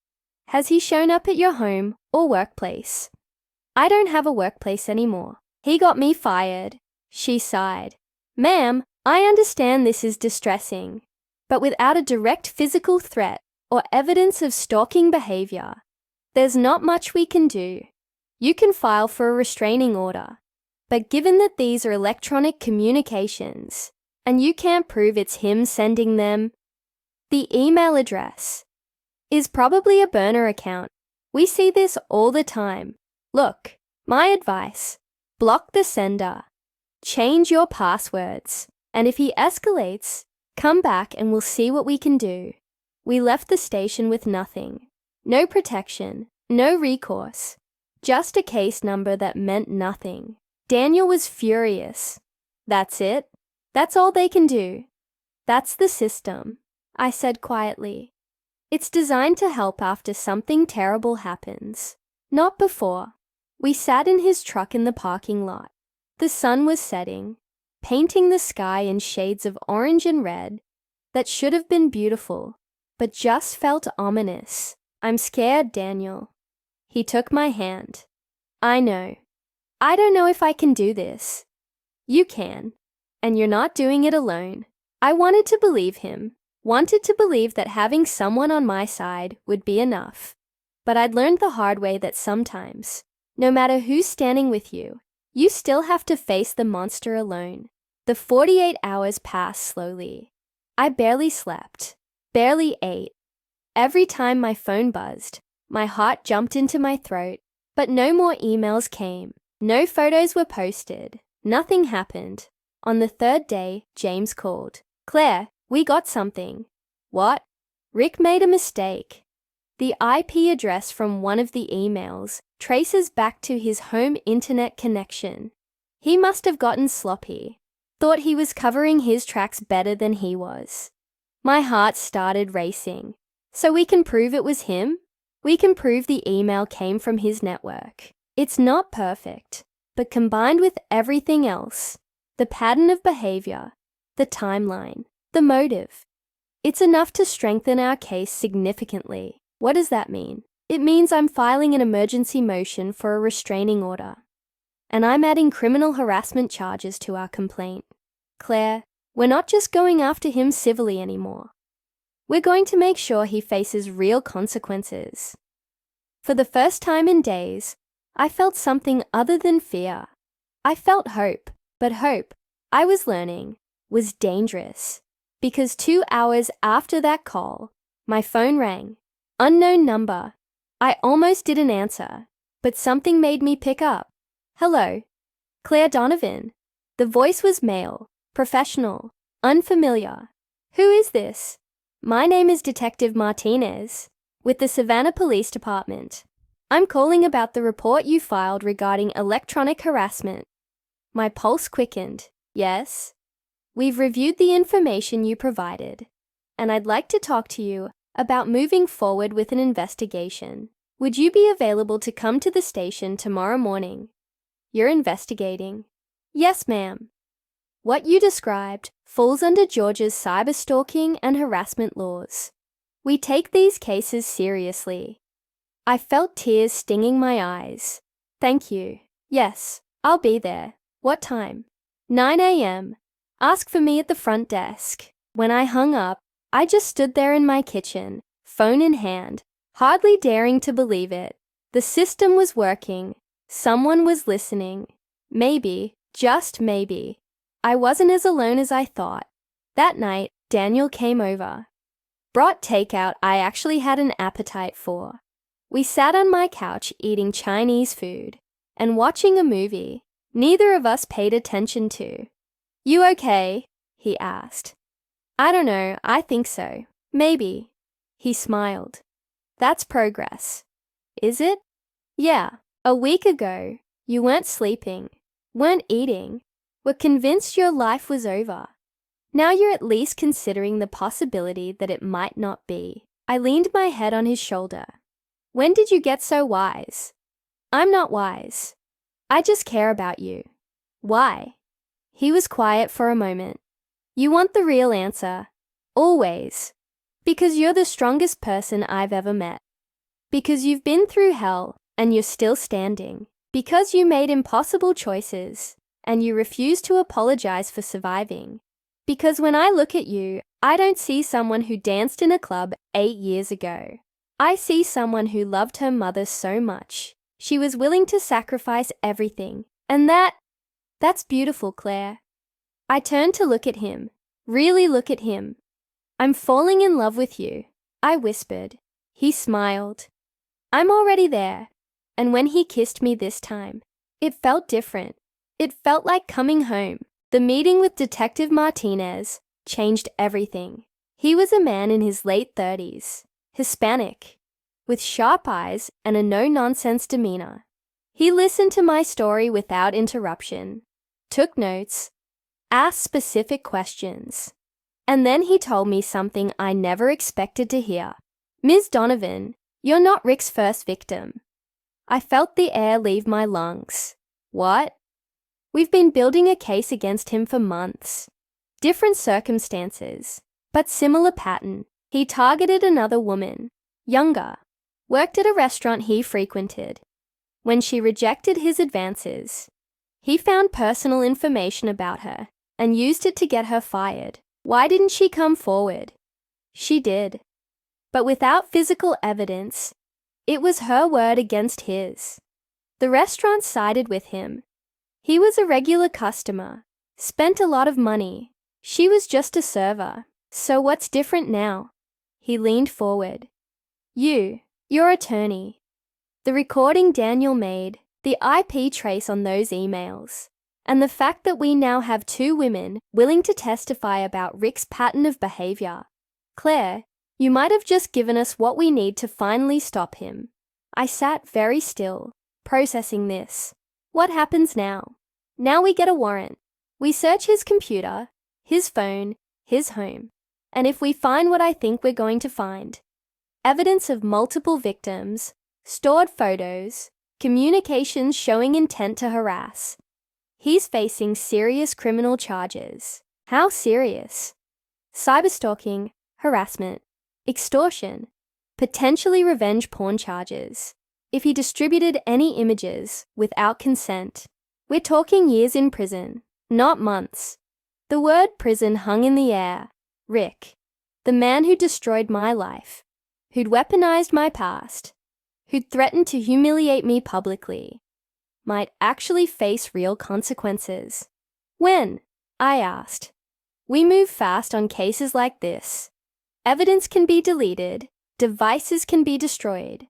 Speaker 1: "Has he shown up at your home or workplace?" "I don't have a workplace anymore. He got me fired." She sighed. "Ma'am, I understand this is distressing, but without a direct physical threat or evidence of stalking behavior, there's not much we can do. You can file for a restraining order, but given that these are electronic communications, and you can't prove it's him sending them, the email address is probably a burner account. We see this all the time. Look, my advice, block the sender. Change your passwords. And if he escalates, come back and we'll see what we can do." We left the station with nothing. No protection, no recourse. Just a case number that meant nothing. Daniel was furious. "That's it? That's all they can do?" "That's the system," I said quietly. "It's designed to help after something terrible happens, not before." We sat in his truck in the parking lot. The sun was setting, painting the sky in shades of orange and red that should have been beautiful, but just felt ominous. "I'm scared, Daniel." He took my hand. "I know. I don't know if I can do this." "You can, and you're not doing it alone." I wanted to believe him, wanted to believe that having someone on my side would be enough. But I'd learned the hard way that sometimes, no matter who's standing with you, you still have to face the monster alone. The 48 hours passed slowly. I barely slept, barely ate. Every time my phone buzzed, my heart jumped into my throat, but no more emails came. No photos were posted. Nothing happened. On the third day, James called. "Claire, we got something." "What?" "Rick made a mistake. The IP address from one of the emails traces back to his home internet connection. He must have gotten sloppy, thought he was covering his tracks better than he was." My heart started racing. So we can prove it was him? We can prove the email came from his network. It's not perfect, but combined with everything else, the pattern of behavior, the timeline, the motive, it's enough to strengthen our case significantly. What does that mean? It means I'm filing an emergency motion for a restraining order. And I'm adding criminal harassment charges to our complaint. Claire, we're not just going after him civilly anymore. We're going to make sure he faces real consequences. For the first time in days, I felt something other than fear. I felt hope, but hope, I was learning, was dangerous. Because 2 hours after that call, my phone rang. Unknown number. I almost didn't answer, but something made me pick up. Hello. Claire Donovan. The voice was male, professional, unfamiliar. Who is this? My name is Detective Martinez, with the Savannah Police Department. I'm calling about the report you filed regarding electronic harassment. My pulse quickened. Yes? We've reviewed the information you provided, and I'd like to talk to you about moving forward with an investigation. Would you be available to come to the station tomorrow morning? You're investigating. Yes, ma'am. What you described falls under Georgia's cyberstalking and harassment laws. We take these cases seriously. I felt tears stinging my eyes. Thank you. Yes, I'll be there. What time? 9 a.m. Ask for me at the front desk. When I hung up, I just stood there in my kitchen, phone in hand, hardly daring to believe it. The system was working. Someone was listening. Maybe, just maybe, I wasn't as alone as I thought. That night, Daniel came over. Brought takeout I actually had an appetite for. We sat on my couch eating Chinese food and watching a movie neither of us paid attention to. You okay? He asked. I don't know, I think so. Maybe. He smiled. That's progress. Is it? Yeah. A week ago, you weren't sleeping, weren't eating, were convinced your life was over. Now you're at least considering the possibility that it might not be. I leaned my head on his shoulder. When did you get so wise? I'm not wise. I just care about you. Why? He was quiet for a moment. You want the real answer. Always. Because you're the strongest person I've ever met. Because you've been through hell and you're still standing. Because you made impossible choices and you refuse to apologize for surviving. Because when I look at you, I don't see someone who danced in a club 8 years ago. I see someone who loved her mother so much. She was willing to sacrifice everything. And that's beautiful, Claire. I turned to look at him. Really look at him. I'm falling in love with you, I whispered. He smiled. I'm already there. And when he kissed me this time, it felt different. It felt like coming home. The meeting with Detective Martinez changed everything. He was a man in his late 30s, Hispanic, with sharp eyes and a no-nonsense demeanor. He listened to my story without interruption, took notes, asked specific questions, and then he told me something I never expected to hear. Ms. Donovan, you're not Rick's first victim. I felt the air leave my lungs. What? We've been building a case against him for months. Different circumstances, but similar pattern. He targeted another woman, younger, worked at a restaurant he frequented. When she rejected his advances, he found personal information about her and used it to get her fired. Why didn't she come forward? She did. But without physical evidence, it was her word against his. The restaurant sided with him. He was a regular customer, spent a lot of money. She was just a server. So what's different now? He leaned forward. Your attorney. The recording Daniel made, the IP trace on those emails, and the fact that we now have 2 women willing to testify about Rick's pattern of behavior. Claire, you might have just given us what we need to finally stop him. I sat very still, processing this. What happens now? Now we get a warrant. We search his computer, his phone, his home. And if we find what I think we're going to find, evidence of multiple victims, stored photos, communications showing intent to harass, he's facing serious criminal charges. How serious? Cyberstalking, harassment, extortion, potentially revenge porn charges. If he distributed any images without consent, we're talking years in prison, not months. The word prison hung in the air. Rick, the man who destroyed my life, who'd weaponized my past, who'd threatened to humiliate me publicly, might actually face real consequences. When? I asked. We move fast on cases like this. Evidence can be deleted, devices can be destroyed.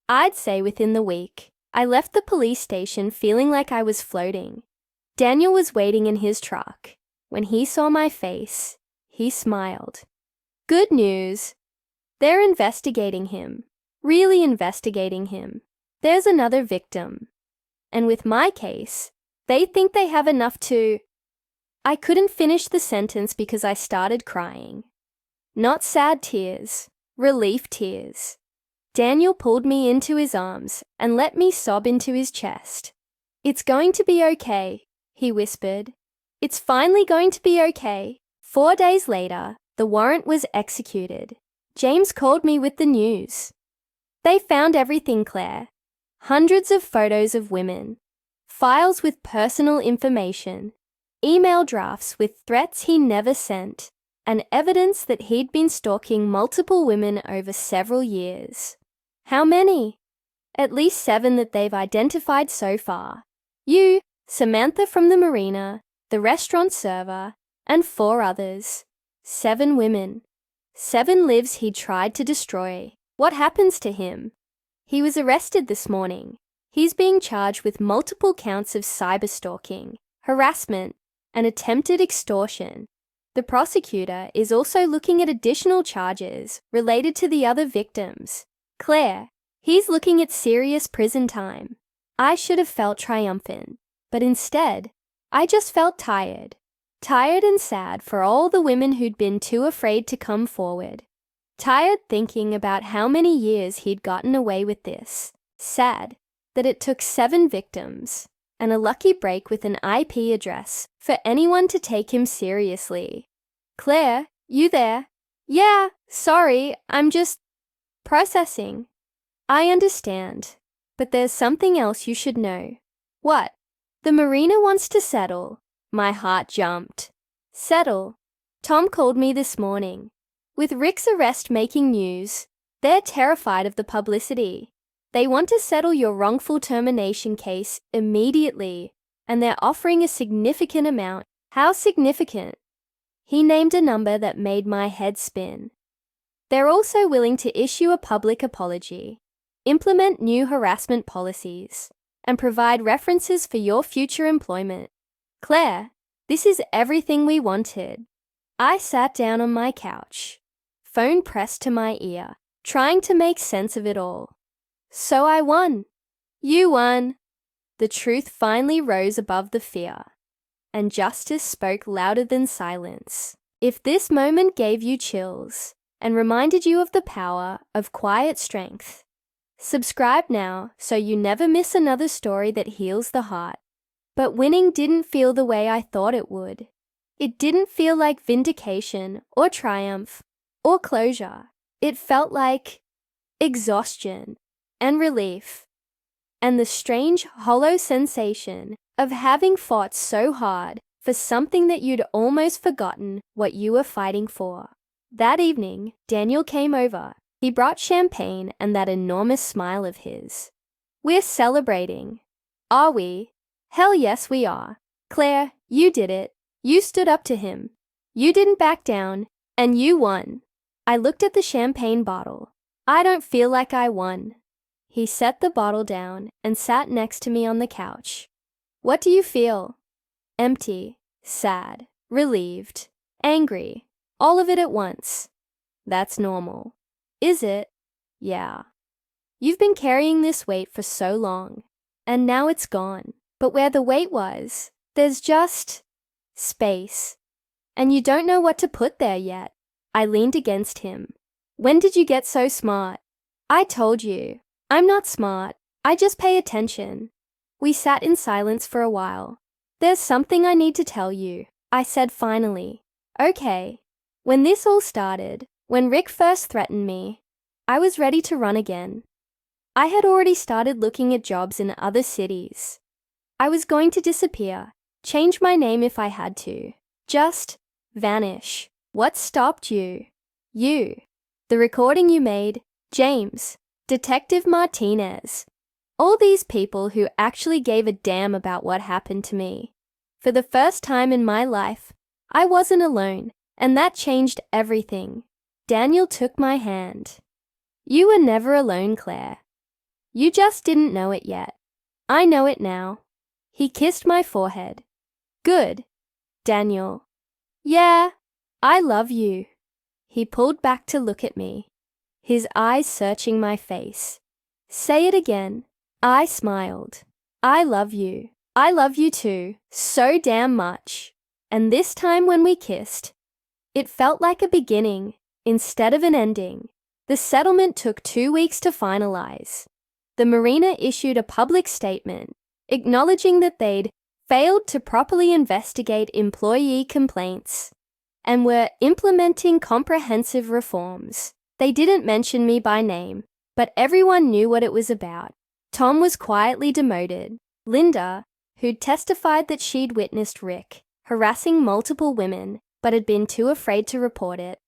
Speaker 1: I'd say within the week, I left the police station feeling like I was floating. Daniel was waiting in his truck. When he saw my face, he smiled. Good news. They're investigating him. Really investigating him. There's another victim. And with my case, they think they have enough to... I couldn't finish the sentence because I started crying. Not sad tears, relief tears. Daniel pulled me into his arms and let me sob into his chest. It's going to be okay, he whispered. It's finally going to be okay. 4 days later, the warrant was executed. James called me with the news. They found everything, Claire. Hundreds of photos of women, files with personal information, email drafts with threats he never sent, and evidence that he'd been stalking multiple women over several years. How many? At least 7 that they've identified so far. You, Samantha from the marina, the restaurant server, and 4 others. 7 women. 7 lives he tried to destroy. What happens to him? He was arrested this morning. He's being charged with multiple counts of cyberstalking, harassment, and attempted extortion. The prosecutor is also looking at additional charges related to the other victims. Claire, he's looking at serious prison time. I should have felt triumphant, but instead, I just felt tired. Tired and sad for all the women who'd been too afraid to come forward. Tired thinking about how many years he'd gotten away with this. Sad that it took 7 victims and a lucky break with an IP address for anyone to take him seriously. Claire, you there? Yeah, sorry, I'm just processing. I understand, but there's something else you should know. What? The marina wants to settle. My heart jumped. Settle. Tom called me this morning. With Rick's arrest making news, they're terrified of the publicity. They want to settle your wrongful termination case immediately, and they're offering a significant amount. How significant? He named a number that made my head spin. They're also willing to issue a public apology, implement new harassment policies, and provide references for your future employment. Claire, this is everything we wanted. I sat down on my couch, phone pressed to my ear, trying to make sense of it all. So I won. You won. The truth finally rose above the fear, and justice spoke louder than silence. If this moment gave you chills and reminded you of the power of quiet strength, subscribe now so you never miss another story that heals the heart. But winning didn't feel the way I thought it would. It didn't feel like vindication or triumph or closure. It felt like exhaustion and relief, and the strange, hollow sensation of having fought so hard for something that you'd almost forgotten what you were fighting for. That evening, Daniel came over. He brought champagne and that enormous smile of his. We're celebrating. Are we? Hell yes, we are. Claire, you did it. You stood up to him. You didn't back down, and you won. I looked at the champagne bottle. I don't feel like I won. He set the bottle down and sat next to me on the couch. What do you feel? Empty, sad, relieved, angry, all of it at once. That's normal. Is it? Yeah. You've been carrying this weight for so long, and now it's gone. But where the weight was, there's just space. And you don't know what to put there yet. I leaned against him. When did you get so smart? I told you. I'm not smart. I just pay attention. We sat in silence for a while. There's something I need to tell you, I said finally. Okay. When this all started, when Rick first threatened me, I was ready to run again. I had already started looking at jobs in other cities. I was going to disappear, change my name if I had to. Just vanish. What stopped you? You. The recording you made, James, Detective Martinez. All these people who actually gave a damn about what happened to me. For the first time in my life, I wasn't alone, and that changed everything. Daniel took my hand. You were never alone, Claire. You just didn't know it yet. I know it now. He kissed my forehead. Good. Daniel. Yeah, I love you. He pulled back to look at me, his eyes searching my face. Say it again. I smiled. I love you. I love you too, so damn much. And this time when we kissed, it felt like a beginning instead of an ending. The settlement took 2 weeks to finalize. The marina issued a public statement acknowledging that they'd failed to properly investigate employee complaints and were implementing comprehensive reforms. They didn't mention me by name, but everyone knew what it was about. Tom was quietly demoted. Linda, who'd testified that she'd witnessed Rick harassing multiple women but had been too afraid to report it,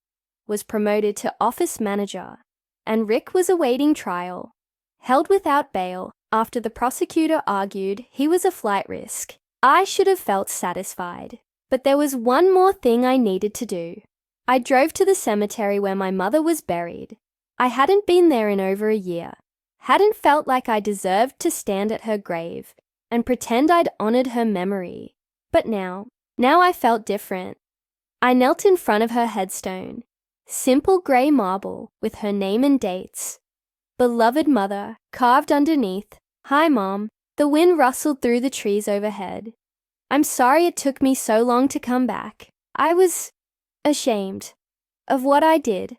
Speaker 1: was promoted to office manager, and Rick was awaiting trial, held without bail after the prosecutor argued he was a flight risk. I should have felt satisfied, but there was one more thing I needed to do. I drove to the cemetery where my mother was buried. I hadn't been there in over a year, hadn't felt like I deserved to stand at her grave and pretend I'd honored her memory. But now I felt different. I knelt in front of her headstone, simple gray marble with her name and dates. Beloved mother, carved underneath. Hi, Mom. The wind rustled through the trees overhead. I'm sorry it took me so long to come back. I was ashamed of what I did,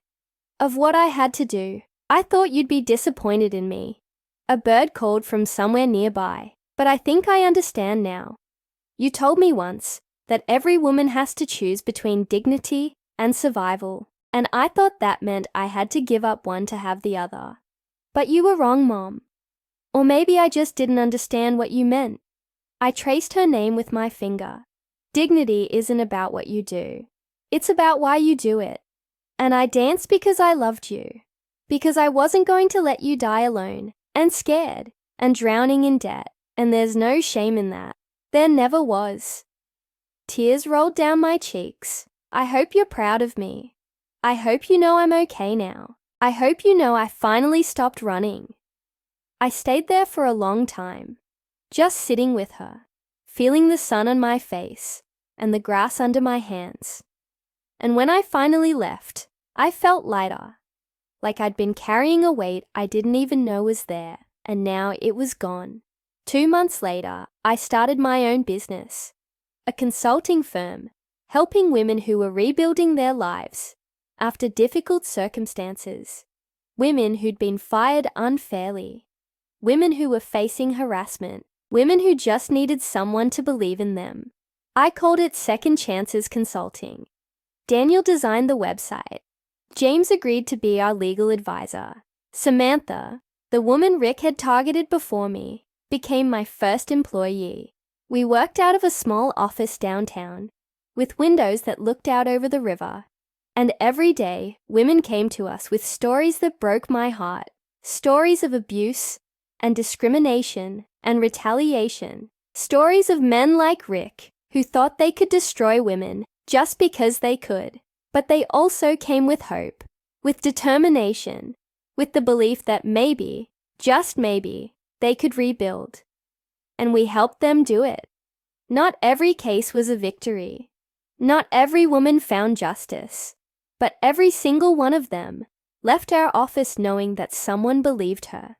Speaker 1: of what I had to do. I thought you'd be disappointed in me. A bird called from somewhere nearby, but I think I understand now. You told me once that every woman has to choose between dignity and survival, and I thought that meant I had to give up one to have the other. But you were wrong, Mom. Or maybe I just didn't understand what you meant. I traced her name with my finger. Dignity isn't about what you do. It's about why you do it. And I danced because I loved you. Because I wasn't going to let you die alone, and scared, and drowning in debt. And there's no shame in that. There never was. Tears rolled down my cheeks. I hope you're proud of me. I hope you know I'm okay now. I hope you know I finally stopped running. I stayed there for a long time, just sitting with her, feeling the sun on my face and the grass under my hands. And when I finally left, I felt lighter, like I'd been carrying a weight I didn't even know was there, and now it was gone. 2 months later, I started my own business, a consulting firm, helping women who were rebuilding their lives after difficult circumstances, women who'd been fired unfairly, women who were facing harassment, women who just needed someone to believe in them. I called it Second Chances Consulting. Daniel designed the website. James agreed to be our legal advisor. Samantha, the woman Rick had targeted before me, became my first employee. We worked out of a small office downtown, with windows that looked out over the river. And every day, women came to us with stories that broke my heart, stories of abuse and discrimination and retaliation, stories of men like Rick who thought they could destroy women just because they could. But they also came with hope, with determination, with the belief that maybe, just maybe, they could rebuild. And we helped them do it. Not every case was a victory. Not every woman found justice. But every single one of them left our office knowing that someone believed her,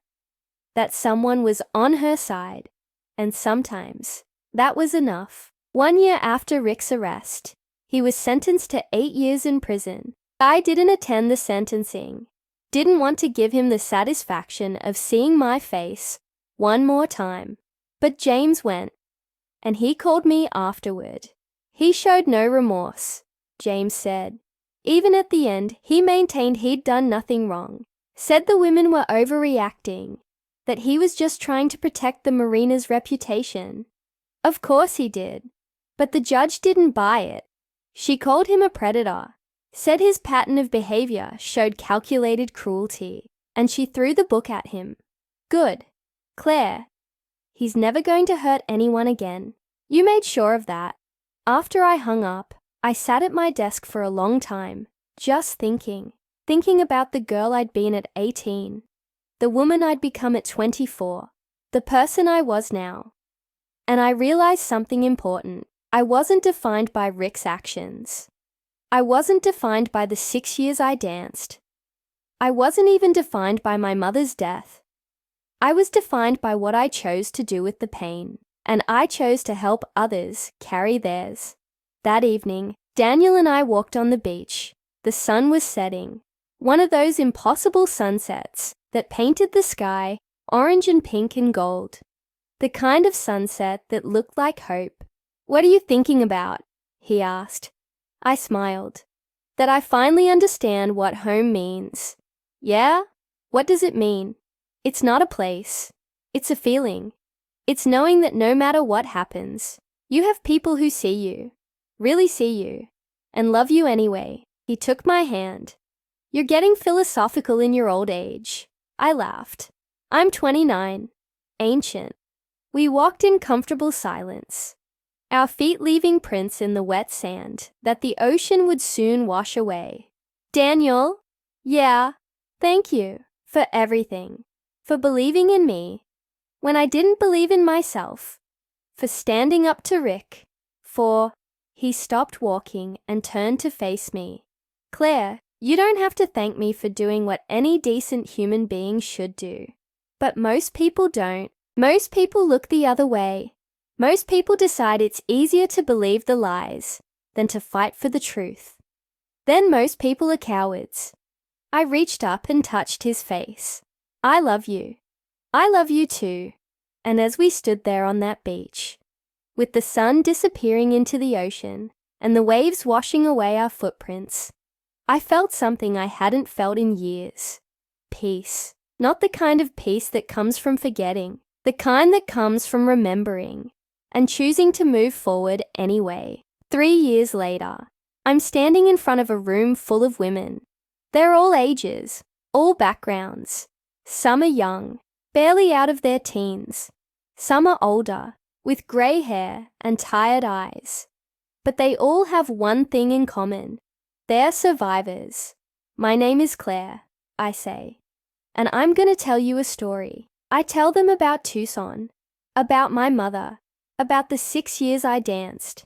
Speaker 1: that someone was on her side, and sometimes that was enough. 1 year after Rick's arrest, he was sentenced to 8 years in prison I didn't attend the sentencing. Didn't want to give him the satisfaction of seeing my face one more time. But James went, and he called me afterward. He showed no remorse, James said. Even at the end, he maintained he'd done nothing wrong, said the women were overreacting, that he was just trying to protect the marina's reputation. Of course he did, but the judge didn't buy it. She called him a predator, said his pattern of behavior showed calculated cruelty, and she threw the book at him. Good. Claire, he's never going to hurt anyone again. You made sure of that. After I hung up, I sat at my desk for a long time, just thinking about the girl I'd been at 18, the woman I'd become at 24, the person I was now. And I realized something important. I wasn't defined by Rick's actions. I wasn't defined by the 6 years I danced. I wasn't even defined by my mother's death. I was defined by what I chose to do with the pain, and I chose to help others carry theirs. That evening, Daniel and I walked on the beach. The sun was setting, one of those impossible sunsets that painted the sky orange and pink and gold. The kind of sunset that looked like hope. What are you thinking about? He asked. I smiled. That I finally understand what home means. Yeah? What does it mean? It's not a place. It's a feeling. It's knowing that no matter what happens, you have people who see you, really see you, and love you anyway. He took my hand. You're getting philosophical in your old age. I laughed. I'm 29. Ancient. We walked in comfortable silence, our feet leaving prints in the wet sand that the ocean would soon wash away. Daniel? Yeah. Thank you for everything. For believing in me when I didn't believe in myself. For standing up to Rick. He stopped walking and turned to face me. Claire, you don't have to thank me for doing what any decent human being should do. But most people don't. Most people look the other way. Most people decide it's easier to believe the lies than to fight for the truth. Then most people are cowards. I reached up and touched his face. I love you. I love you too. And as we stood there on that beach, with the sun disappearing into the ocean and the waves washing away our footprints, I felt something I hadn't felt in years. Peace. Not the kind of peace that comes from forgetting, the kind that comes from remembering and choosing to move forward anyway. 3 years later, I'm standing in front of a room full of women. They're all ages, all backgrounds. Some are young, barely out of their teens. Some are older, with grey hair and tired eyes. But they all have one thing in common. They're survivors. My name is Claire, I say, and I'm going to tell you a story. I tell them about Tucson, about my mother, about the 6 years I danced.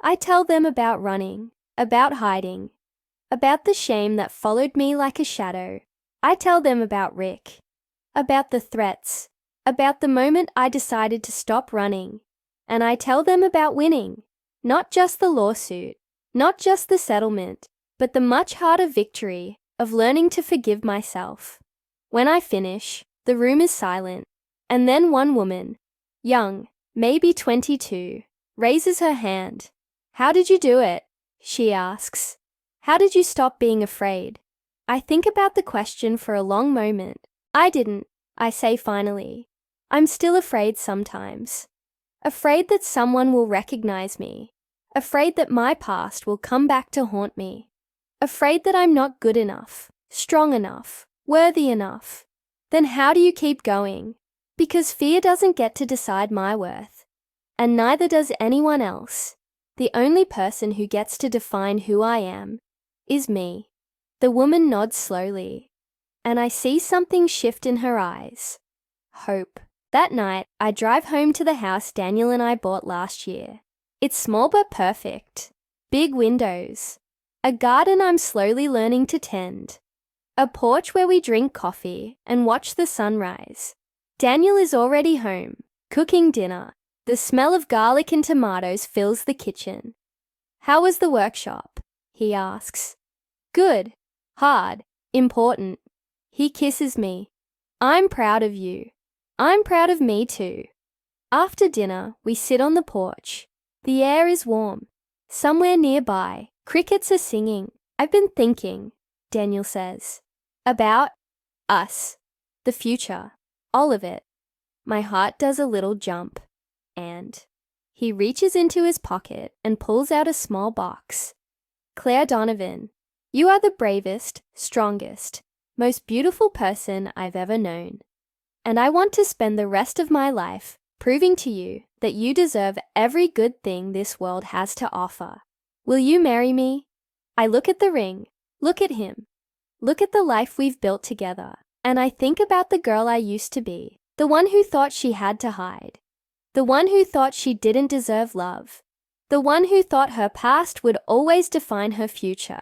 Speaker 1: I tell them about running, about hiding, about the shame that followed me like a shadow. I tell them about Rick, about the threats, about the moment I decided to stop running. And I tell them about winning, not just the lawsuit, not just the settlement, but the much harder victory of learning to forgive myself. When I finish, the room is silent, and then one woman, young, maybe 22, raises her hand. How did you do it? She asks. How did you stop being afraid? I think about the question for a long moment. I didn't, I say finally. I'm still afraid sometimes. Afraid that someone will recognize me. Afraid that my past will come back to haunt me. Afraid that I'm not good enough, strong enough, worthy enough. Then how do you keep going? Because fear doesn't get to decide my worth. And neither does anyone else. The only person who gets to define who I am is me. The woman nods slowly, and I see something shift in her eyes. Hope. That night, I drive home to the house Daniel and I bought last year. It's small but perfect. Big windows. A garden I'm slowly learning to tend. A porch where we drink coffee and watch the sunrise. Daniel is already home, cooking dinner. The smell of garlic and tomatoes fills the kitchen. How was the workshop? He asks. Good, hard, important. He kisses me. I'm proud of you. I'm proud of me too. After dinner, we sit on the porch. The air is warm. Somewhere nearby, crickets are singing. I've been thinking, Daniel says, about us, the future, all of it. My heart does a little jump, and he reaches into his pocket and pulls out a small box. Claire Donovan, you are the bravest, strongest, most beautiful person I've ever known. And I want to spend the rest of my life proving to you that you deserve every good thing this world has to offer. Will you marry me? I look at the ring, look at him, look at the life we've built together, and I think about the girl I used to be, the one who thought she had to hide, the one who thought she didn't deserve love, the one who thought her past would always define her future.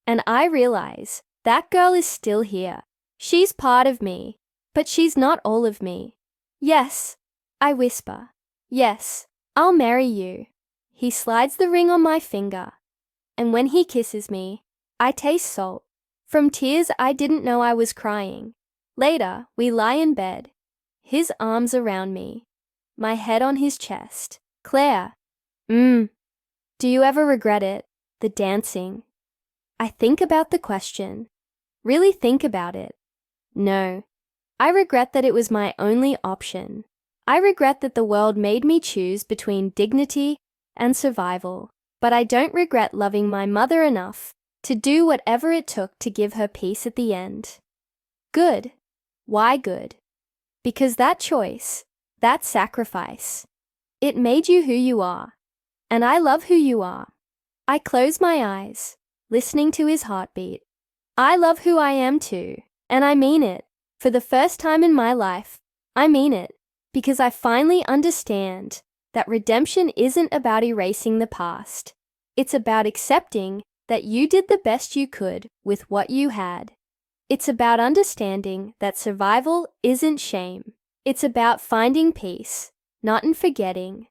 Speaker 1: And I realize that girl is still here. She's part of me, but she's not all of me. Yes, I whisper. Yes, I'll marry you. He slides the ring on my finger, and when he kisses me, I taste salt. From tears I didn't know I was crying. Later, we lie in bed, his arms around me, my head on his chest. Claire, do you ever regret it? The dancing. I think about the question. Really think about it. No. I regret that it was my only option. I regret that the world made me choose between dignity and survival. But I don't regret loving my mother enough to do whatever it took to give her peace at the end. Good. Why good? Because that choice, that sacrifice, it made you who you are. And I love who you are. I close my eyes, listening to his heartbeat. I love who I am too, and I mean it. For the first time in my life, I mean it, because I finally understand that redemption isn't about erasing the past. It's about accepting that you did the best you could with what you had. It's about understanding that survival isn't shame. It's about finding peace, not in forgetting,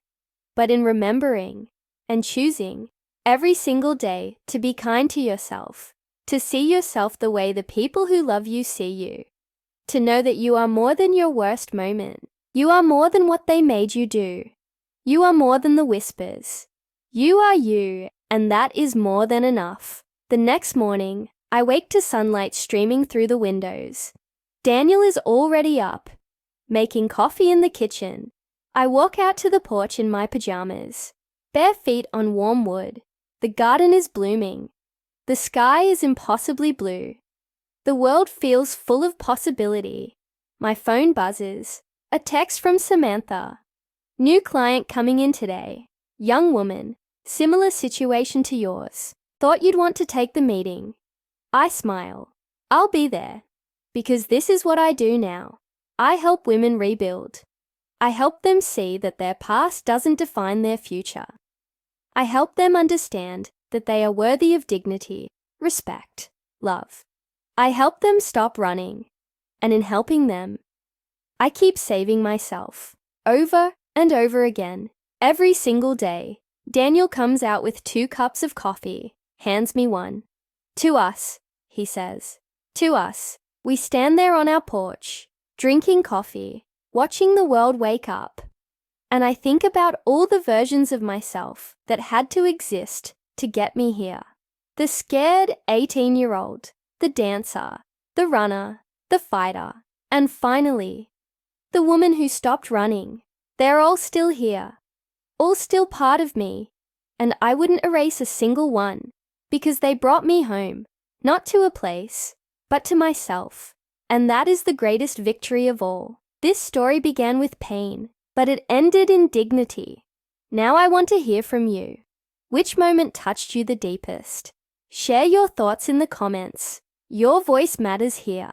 Speaker 1: but in remembering and choosing every single day to be kind to yourself, to see yourself the way the people who love you see you, to know that you are more than your worst moment. You are more than what they made you do. You are more than the whispers. You are you, and that is more than enough. The next morning, I wake to sunlight streaming through the windows. Daniel is already up, making coffee in the kitchen. I walk out to the porch in my pajamas, bare feet on warm wood. The garden is blooming. The sky is impossibly blue. The world feels full of possibility. My phone buzzes. A text from Samantha. New client coming in today. Young woman, similar situation to yours. Thought you'd want to take the meeting. I smile. I'll be there. Because this is what I do now. I help women rebuild. I help them see that their past doesn't define their future. I help them understand that they are worthy of dignity, respect, love. I help them stop running. And in helping them, I keep saving myself. Over and over again. Every single day, Daniel comes out with 2 cups of coffee, hands me one. To us, he says. To us. We stand there on our porch, drinking coffee, watching the world wake up. And I think about all the versions of myself that had to exist to get me here. The scared 18-year-old, the dancer, the runner, the fighter, and finally, the woman who stopped running. They're all still here, all still part of me, and I wouldn't erase a single one, because they brought me home, not to a place, but to myself. And that is the greatest victory of all. This story began with pain, but it ended in dignity. Now I want to hear from you. Which moment touched you the deepest? Share your thoughts in the comments. Your voice matters here.